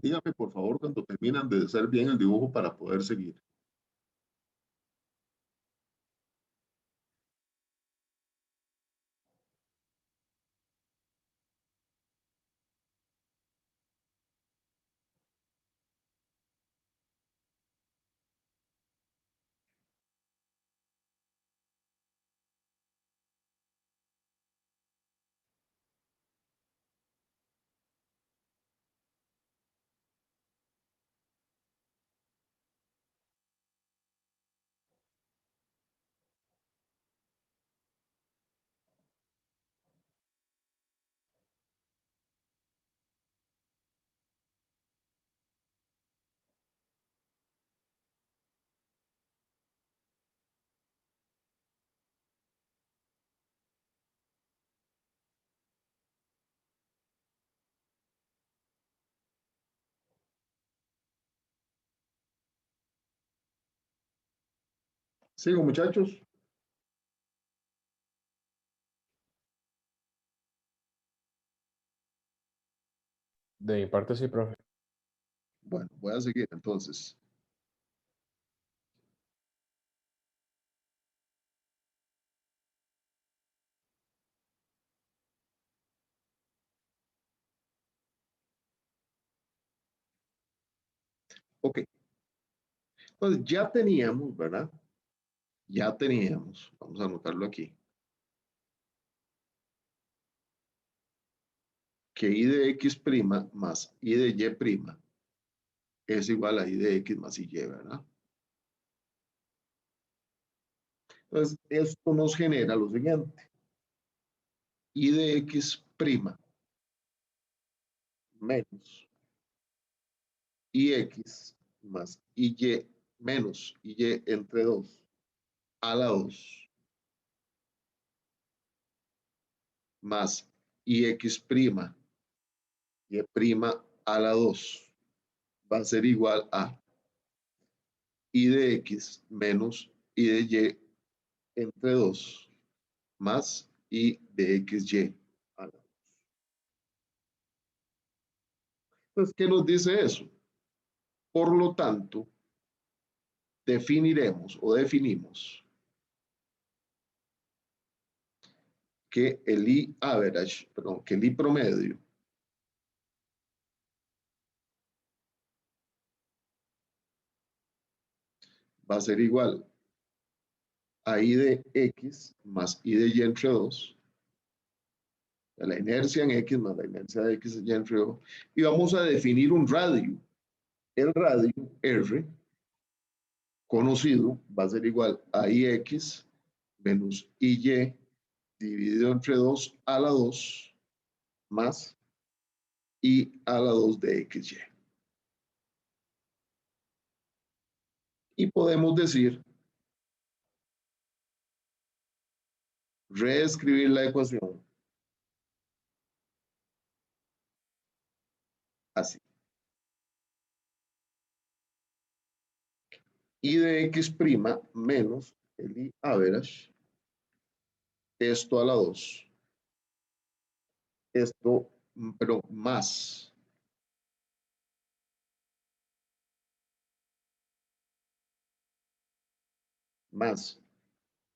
Dígame, por favor, cuando terminan de hacer bien el dibujo para poder seguir. Sigo, muchachos. De mi parte sí, profe. Bueno, voy a seguir entonces. Ok. Entonces ya teníamos, ¿verdad? Ya teníamos, vamos a anotarlo aquí, que I de X' más I de Y' es igual a I de X más Y, ¿verdad? Entonces, esto nos genera lo siguiente. I de X' menos IX más IY menos IY entre 2 a la 2 más IX' Y' a la 2 va a ser igual a I de X menos I de Y entre 2 más I de XY a la 2. Entonces, ¿qué nos dice eso? Por lo tanto, definiremos o definimos que el I average, perdón, que el I promedio va a ser igual a I de X más I de Y entre 2, la inercia en X más la inercia de X y entre 2, y vamos a definir un radio. El radio R conocido va a ser igual a IX menos IY dividido entre 2 a la 2 más I a la 2 de XY. Y podemos decir, reescribir la ecuación así. I de X' menos el I average, esto a la 2, esto, pero más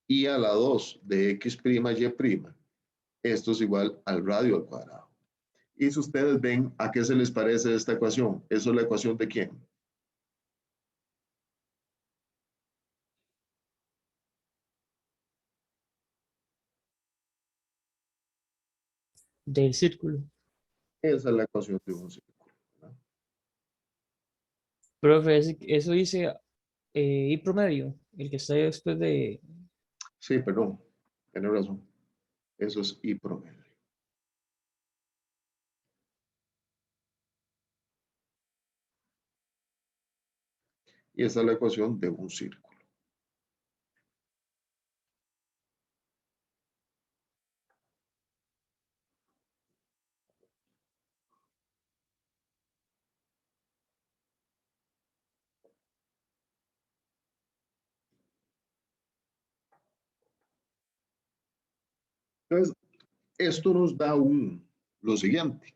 I a la 2 de X', Y', esto es igual al radio al cuadrado. Y si ustedes ven, ¿a qué se les parece esta ecuación? ¿Eso es la ecuación de quién? Del círculo. Esa es la ecuación de un círculo, ¿verdad? Profe, eso dice I promedio, el que está después de... Sí, perdón, tiene razón. Eso es I promedio. Y esa es la ecuación de un círculo. Entonces, esto nos da lo siguiente.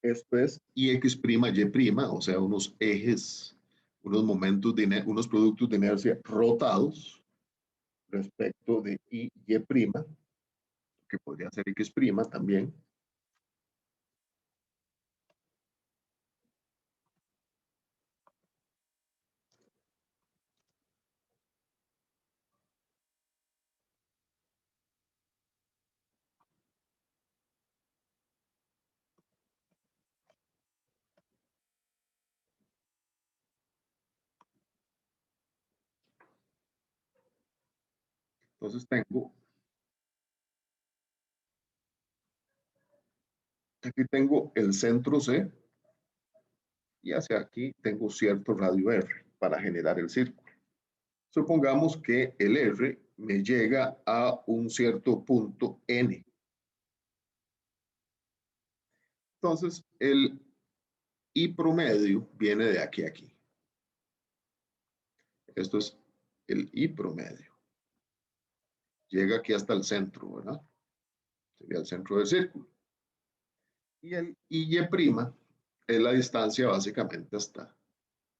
Esto es Ix', Y', o sea, unos ejes, unos momentos, unos productos de inercia rotados respecto de Y', que podría ser X' también. Entonces aquí tengo el centro C y hacia aquí tengo cierto radio R para generar el círculo. Supongamos que el R me llega a un cierto punto N. Entonces, el I promedio viene de aquí a aquí. Esto es el I promedio. Llega aquí hasta el centro, ¿verdad? Sería el centro del círculo. Y el Y' es la distancia básicamente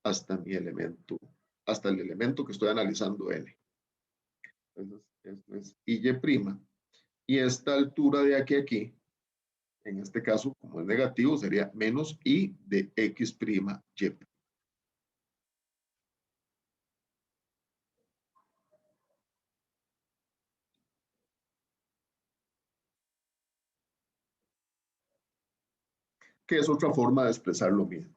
hasta mi elemento, hasta el elemento que estoy analizando N. Entonces, esto es Y'. Y esta altura de aquí a aquí, en este caso, como es negativo, sería menos I de X', Y'. Que es otra forma de expresar lo mismo.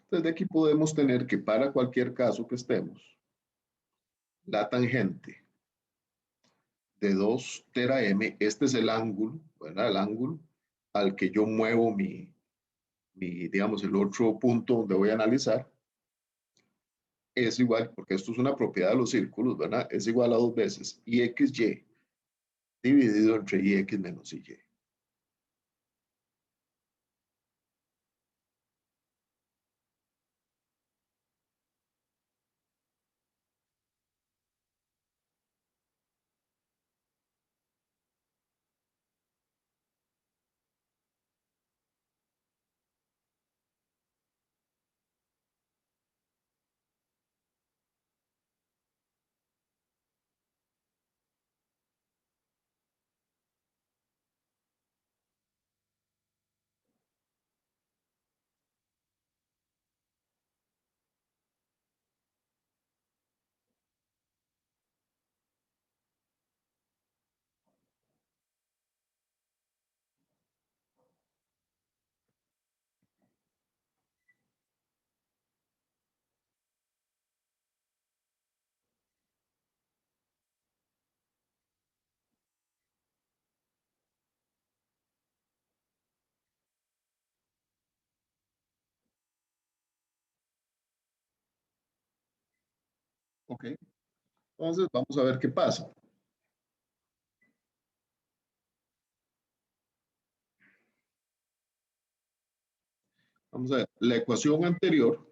Entonces, de aquí podemos tener que para cualquier caso que estemos, la tangente de 2 tera m, este es el ángulo, ¿verdad? El ángulo al que yo muevo digamos, el otro punto donde voy a analizar, es igual, porque esto es una propiedad de los círculos, ¿verdad? Es igual a 2 veces IXY dividido entre IX menos IY. ¿Ok? Entonces, vamos a ver qué pasa. Vamos a ver, la ecuación anterior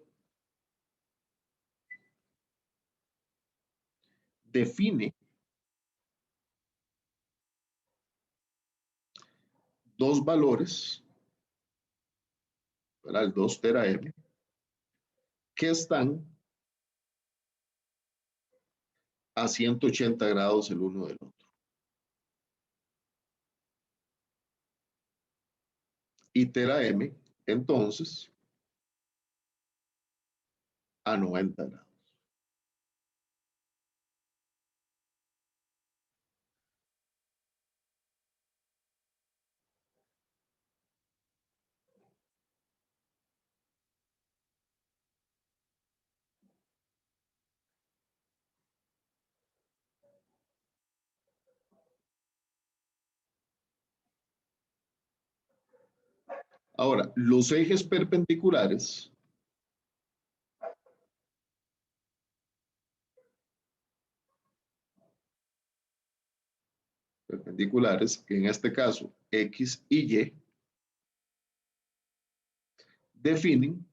define dos valores, ¿verdad? El 2 tera m, que están a 180 grados el uno del otro. Y tera m, entonces, a 90 grados. Ahora, los ejes perpendiculares en este caso X y Y, definen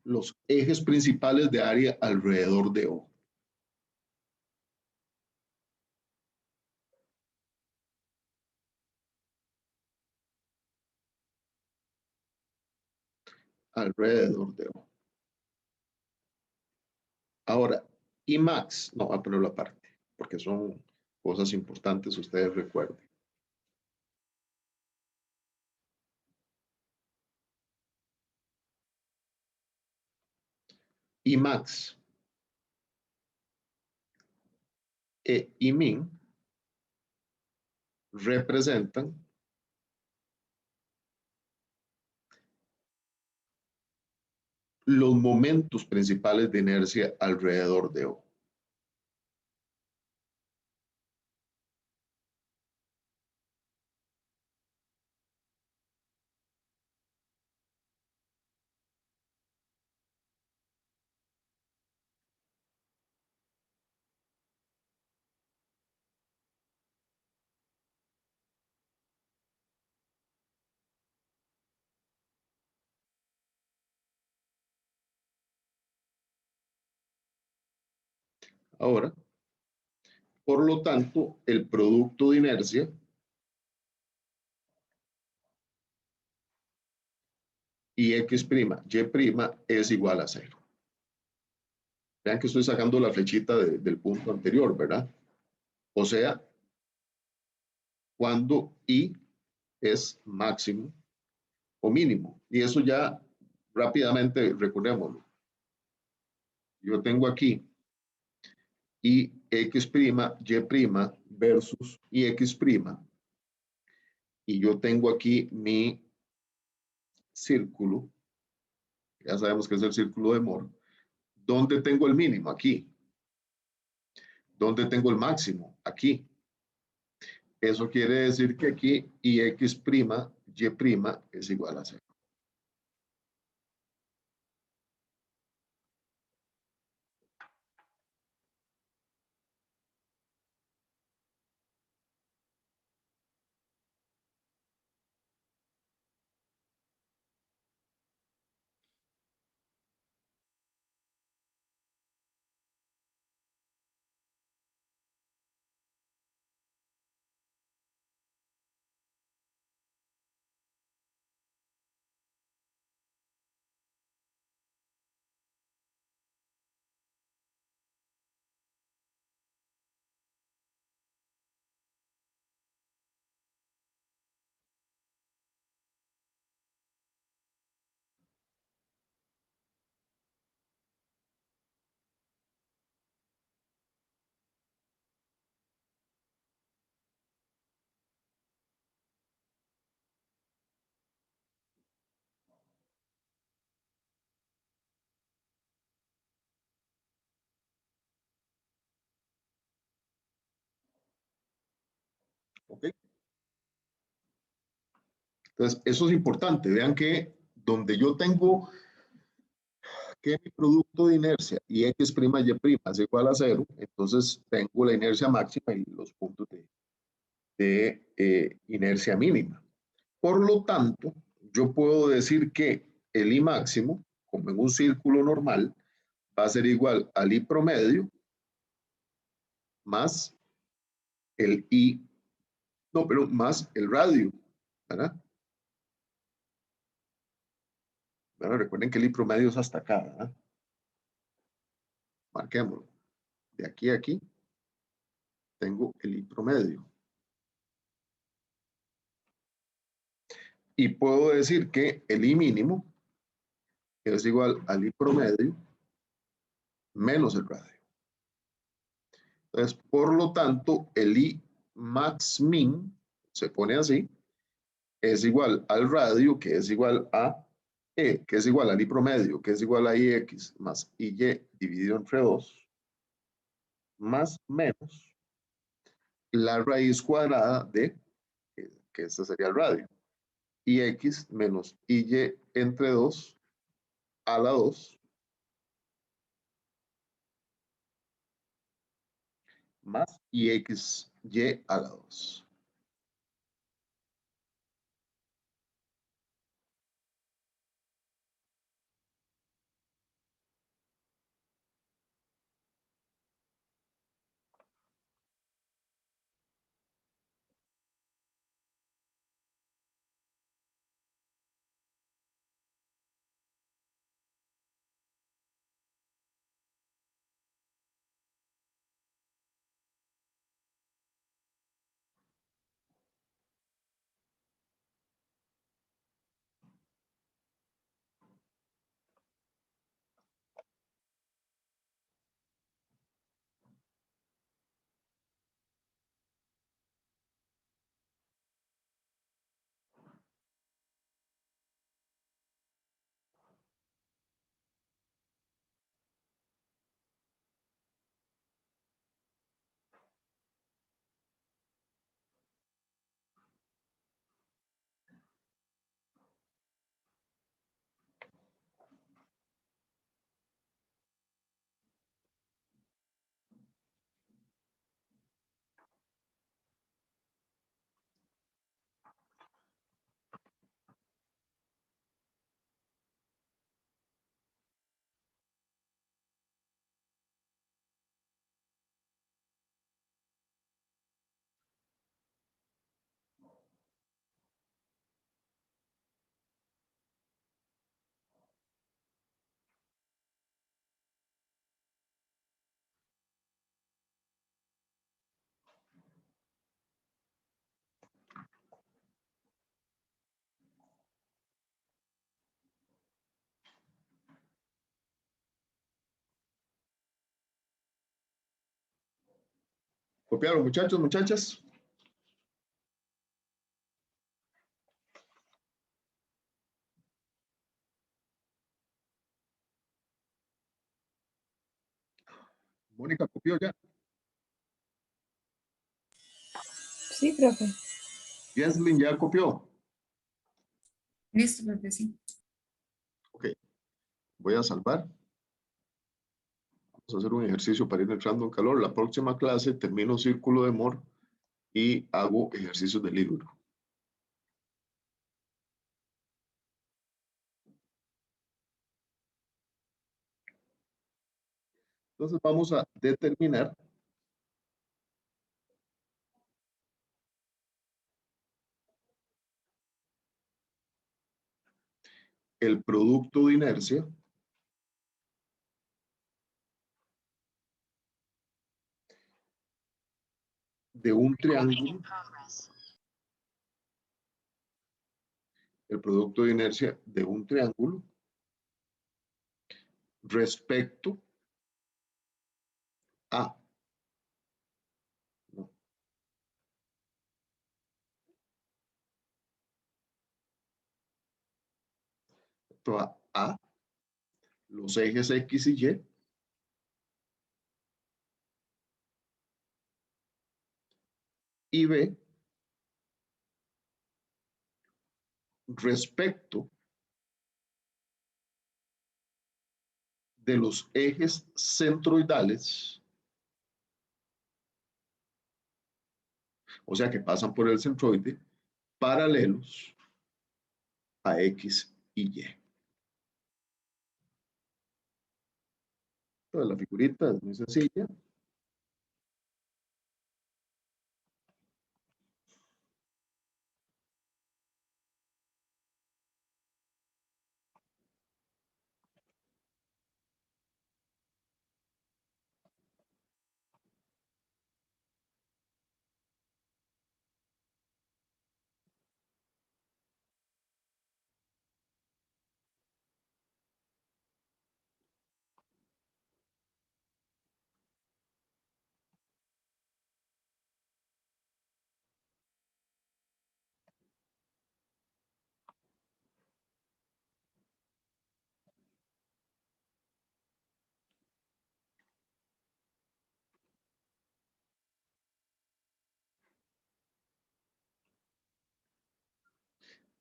los ejes principales de área alrededor de O. Alrededor de O. Ahora, Imax, no, voy a ponerlo aparte, porque son cosas importantes, ustedes recuerden. Imax e Imin representan los momentos principales de inercia alrededor de O. Ahora, por lo tanto, el producto de inercia y X', Y' es igual a 0. Vean que estoy sacando la flechita del punto anterior, ¿verdad? O sea, cuando I es máximo o mínimo. Y eso ya rápidamente recordémoslo. Yo tengo aquí y X', Y' versus X'. Y yo tengo aquí mi círculo. Ya sabemos que es el círculo de Moore. ¿Dónde tengo el mínimo? Aquí. ¿Dónde tengo el máximo? Aquí. Eso quiere decir que aquí X', Y' es igual a 0. ¿Ok? Entonces, eso es importante. Vean que donde yo tengo que mi producto de inercia y X', Y' es igual a 0, entonces tengo la inercia máxima y los puntos de inercia mínima. Por lo tanto, yo puedo decir que el I máximo como en un círculo normal, va a ser igual al I promedio más el I, no, pero más el radio, ¿verdad? Bueno, recuerden que el I promedio es hasta acá, ¿verdad? Marquémoslo. De aquí a aquí tengo el I promedio. Y puedo decir que el I mínimo es igual al I promedio menos el radio. Entonces, por lo tanto, el I max min se pone así, es igual al radio, que es igual a E, que es igual al I promedio, que es igual a IX más IY dividido entre 2, más menos la raíz cuadrada de, que este sería el radio, IX menos IY entre 2 a la 2, más IXY a la 2. ¿Copiaron, muchachos, muchachas? Mónica copió ya. Sí, profe. Yeslin ya copió. Listo, profe, sí. Ok, voy a salvar. Vamos a hacer un ejercicio para ir entrando en calor. La próxima clase termino círculo de Moore y hago ejercicios de libro. Entonces vamos a determinar el producto de inercia de un triángulo. El producto de inercia de un triángulo respecto a los ejes X y Y y B respecto de los ejes centroidales, o sea que pasan por el centroide, paralelos a X y Y. Esto de la figurita es muy sencilla.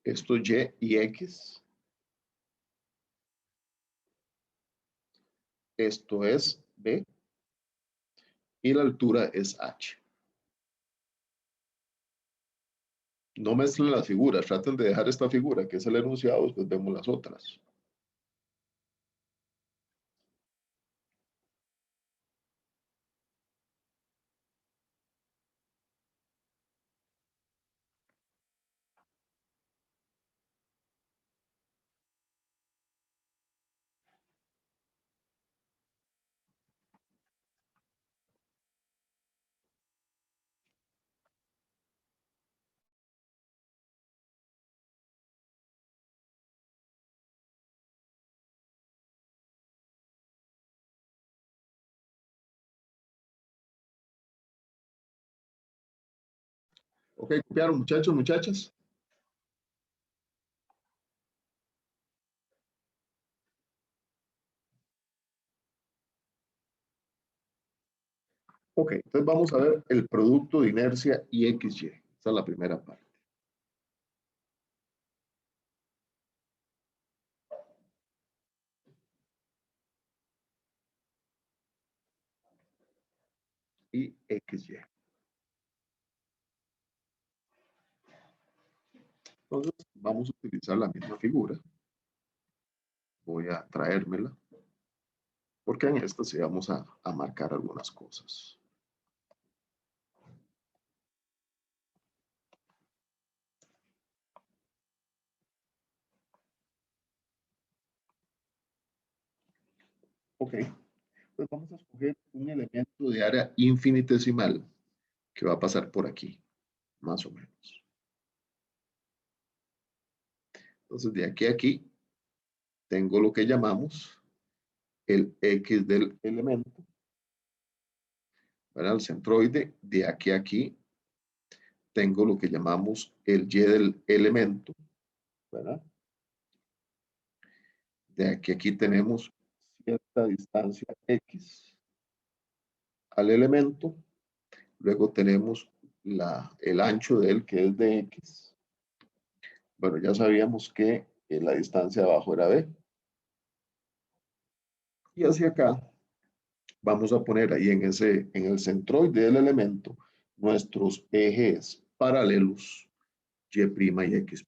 Esto Y y X. Esto es B. Y la altura es H. No mezclen las figuras, traten de dejar esta figura, que es el enunciado, después vemos las otras. Ok, copiaron muchachos, muchachas. Ok, entonces vamos a ver el producto de inercia y XY. Esa es la primera parte. Y XY. Entonces vamos a utilizar la misma figura. Voy a traérmela, porque en esta sí vamos a marcar algunas cosas. Ok, pues vamos a escoger un elemento de área infinitesimal que va a pasar por aquí, más o menos. Entonces, de aquí a aquí, tengo lo que llamamos el X del elemento, ¿verdad? El centroide. De aquí a aquí, tengo lo que llamamos el Y del elemento, ¿verdad? De aquí a aquí tenemos cierta distancia X al elemento. Luego tenemos el ancho de él, que es de X. Bueno, ya sabíamos que la distancia de abajo era B. Y hacia acá vamos a poner ahí en el centroide del elemento nuestros ejes paralelos Y' y X'.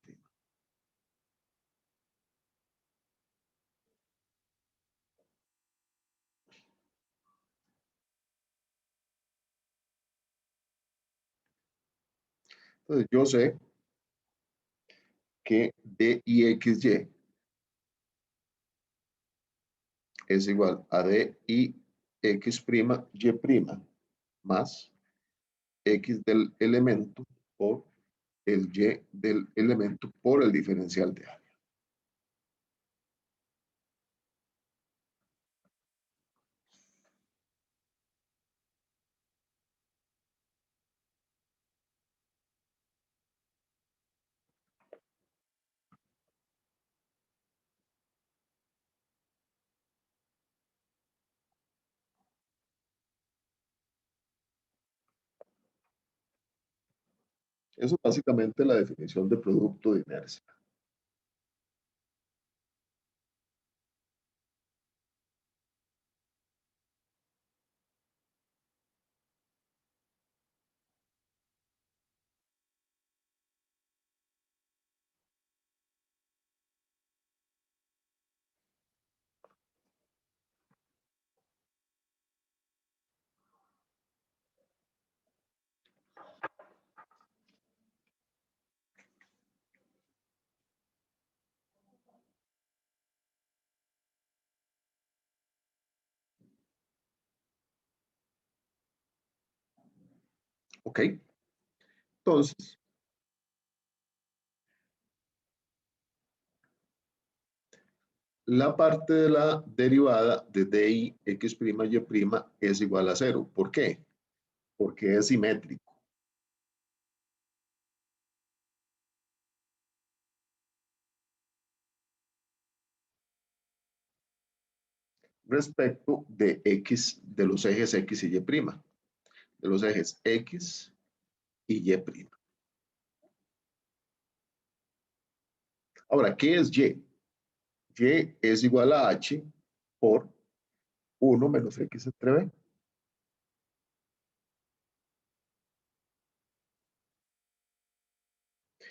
Entonces yo sé que DIXY es igual a DIX'Y' más X del elemento por el Y del elemento por el diferencial de área. Eso es básicamente la definición de producto de inercia. ¿Ok? Entonces, la parte de la derivada de di x' y' es igual a 0. ¿Por qué? Porque es simétrico. Respecto de x, de los ejes x y y', de los ejes x y y'. Ahora, ¿qué es y? Y es igual a h por 1 menos x entre b.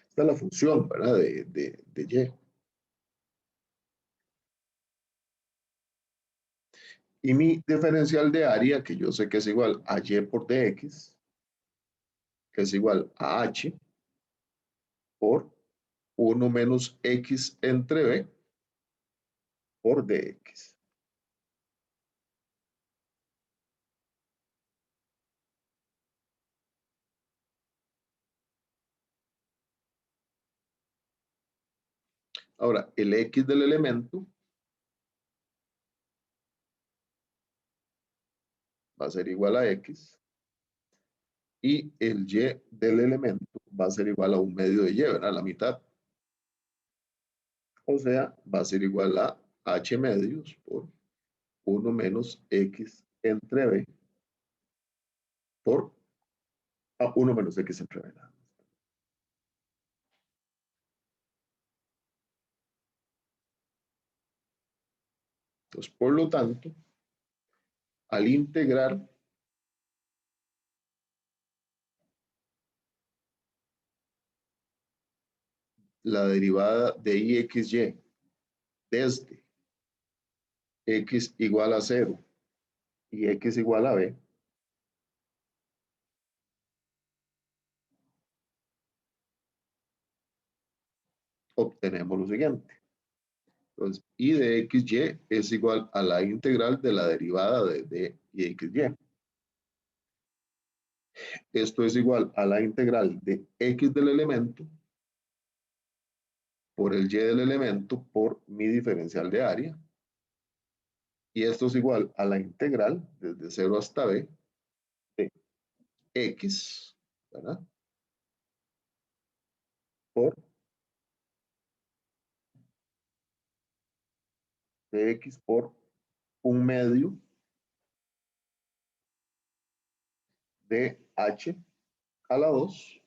Esta es la función, ¿verdad? De y. Y mi diferencial de área, que yo sé que es igual a y por dx, que es igual a h por 1 menos x entre b por dx. Ahora, el x del elemento va a ser igual a x y el y del elemento va a ser igual a un medio de y, ¿verdad? La mitad. O sea, va a ser igual a h medios por 1 menos x entre b por 1 menos x entre b. Entonces, por lo tanto, al integrar la derivada de ixy desde x igual a 0 y x igual a b, obtenemos lo siguiente. Entonces, y de xy es igual a la integral de la derivada de ixy. Esto es igual a la integral de x del elemento por el y del elemento por mi diferencial de área. Y esto es igual a la integral desde 0 hasta b de x, ¿verdad? Por dx por un medio de h a la 2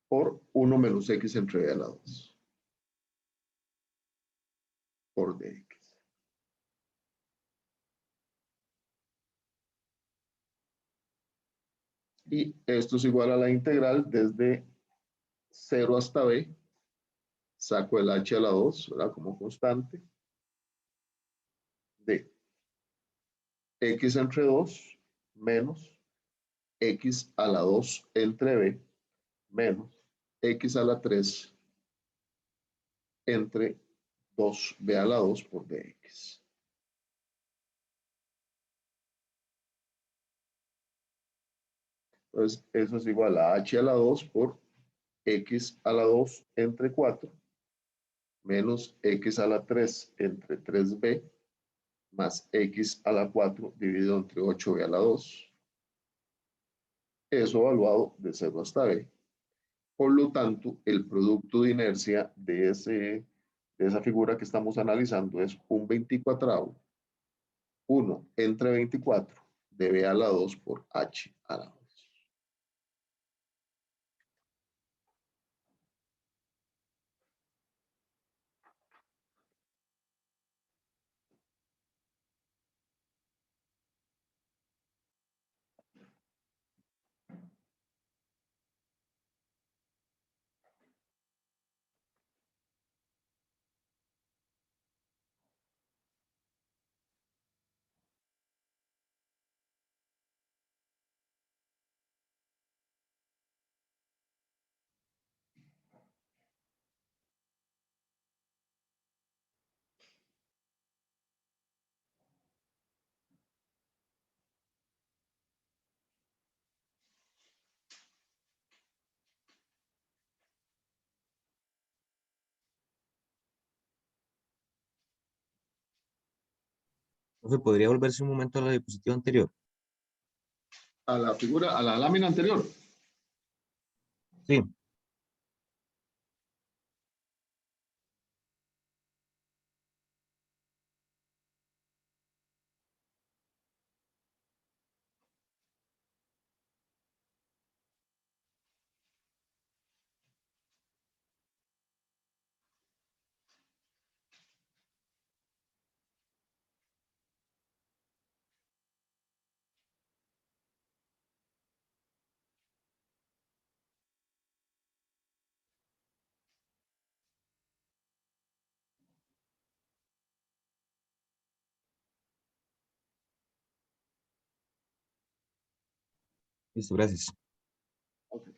por 1 menos x entre b a la 2 por dx. Y esto es igual a la integral desde 0 hasta b, saco el h a la 2, ¿verdad? Como constante, de x entre 2 menos x a la 2 entre b menos x a la 3 entre 2b a la 2 por dx. Entonces, eso es igual a h a la 2 por x a la 2 entre 4 menos x a la 3 entre 3b más x a la 4 dividido entre 8b a la 2. Eso evaluado de 0 hasta b. Por lo tanto, el producto de inercia de esa figura que estamos analizando es un 24avo, 1 entre 24 de b a la 2 por h a la 2. Profe, ¿podría volverse un momento a la diapositiva anterior? A la figura, a la lámina anterior. Sí. Listo, gracias. Ok.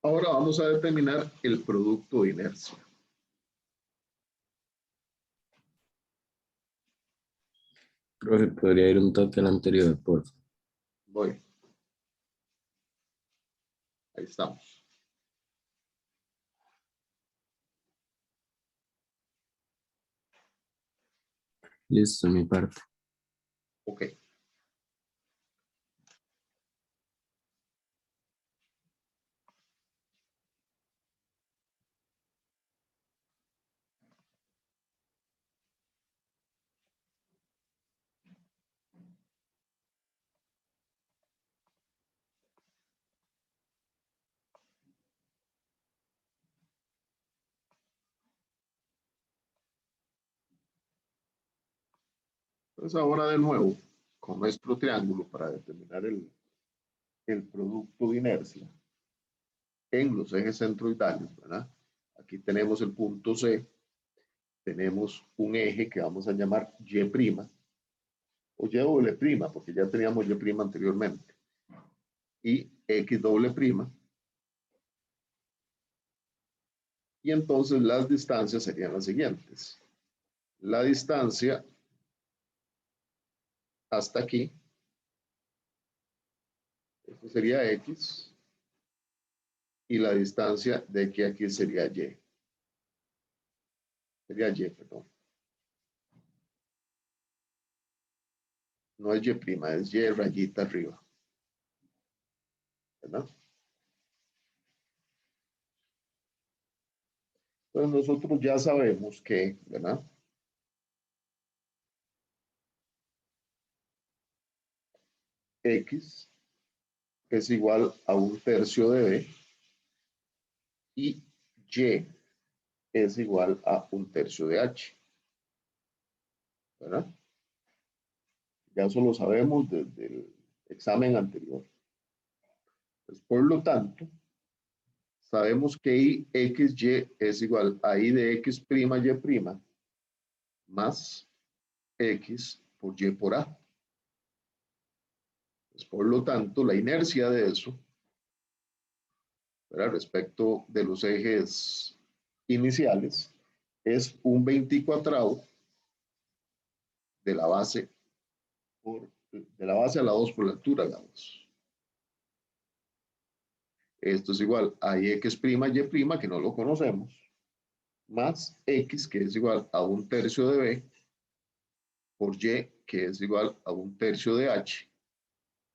Ahora vamos a determinar el producto de inercia. Profe, podría ir un toque al anterior, por favor. Voy. Ahí estamos. Listo, mi parte. Ok. Entonces ahora de nuevo, con nuestro triángulo para determinar el producto de inercia en los ejes centroidales, ¿verdad? Aquí tenemos el punto C, tenemos un eje que vamos a llamar Y' o Y doble prima, porque ya teníamos Y' anteriormente, y X doble prima, y entonces las distancias serían las siguientes. La distancia hasta aquí, esto sería X, y la distancia de aquí a aquí sería Y. Sería Y, perdón. No es Y', es Y rayita arriba. ¿Verdad? Entonces nosotros ya sabemos que, ¿verdad? X es igual a 1/3 de B y Y es igual a 1/3 de H. ¿Verdad? Ya eso lo sabemos desde el examen anterior. Pues, por lo tanto, sabemos que IXY es igual a I de X' Y' más X por Y por A. Pues, por lo tanto, la inercia de eso, ¿verdad? Respecto de los ejes iniciales, es 1/24 de la base de la base a la 2 por la altura, digamos. Esto es igual a X', Y', que no lo conocemos, más X, que es igual a 1/3 de B, por Y, que es igual a 1/3 de H,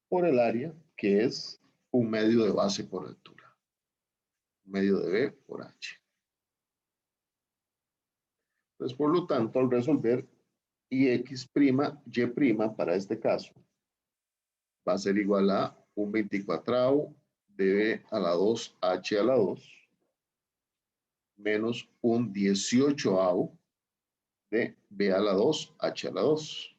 por el área, que es 1/2 de base por altura. 1/2 de B por H. Entonces, por lo tanto, al resolver IX', Y' para este caso, va a ser igual a 1/24 de B a la 2, H a la 2, menos 1/18 de B a la 2, H a la 2.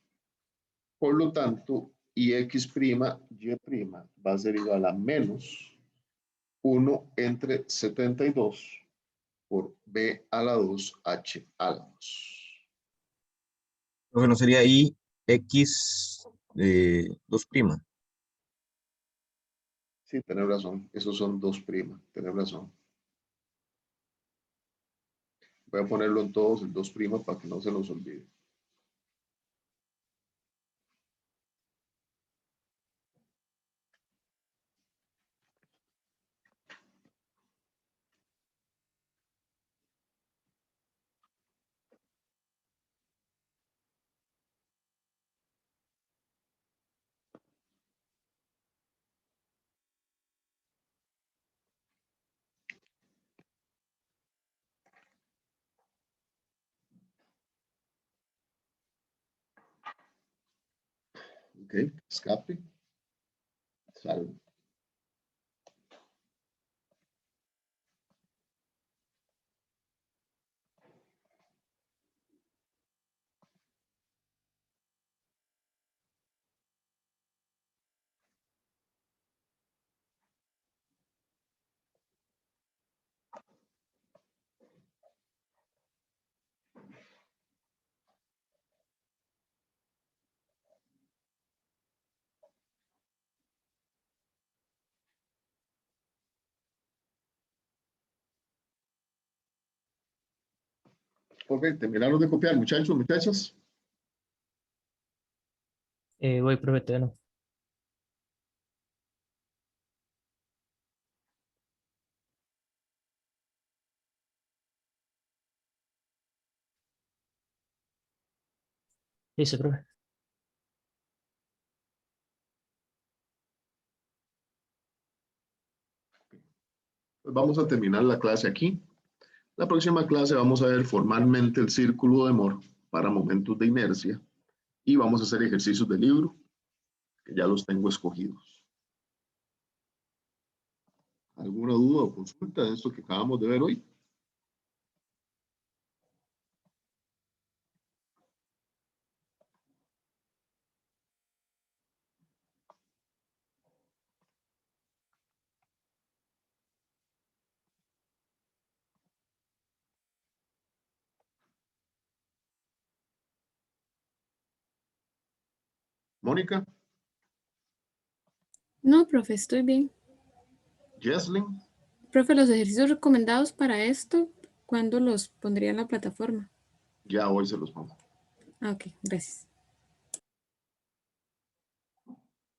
Por lo tanto, IX', Y' va a ser igual a menos 1 entre 72 por B a la 2, H a la 2. Profe, ¿no sería I X 2'? Sí, tenés razón. Esos son 2'. Tenés razón. Voy a ponerlo en todos el 2' para que no se nos olvide. Ok, escape. Salvo. Ok, terminaron de copiar, muchachos, muchachas. Voy, profe, todavía no. Listo, profe. Pues vamos a terminar la clase aquí. La próxima clase vamos a ver formalmente el círculo de Moore para momentos de inercia y vamos a hacer ejercicios de libro, que ya los tengo escogidos. ¿Alguna duda o consulta de esto que acabamos de ver hoy? Mónica, No, profe, estoy bien. Jesslyn, Profe, los ejercicios recomendados para esto, ¿cuándo los pondría en la plataforma? ya hoy se los pongo. Ah, ok, gracias.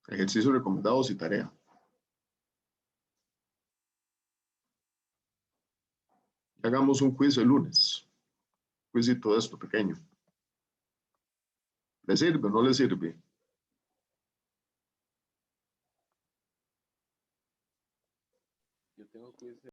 Ejercicios recomendados y tarea. Hagamos un quiz el lunes. Quiz y todo esto pequeño. ¿Le sirve o no le sirve? Yo tengo quiz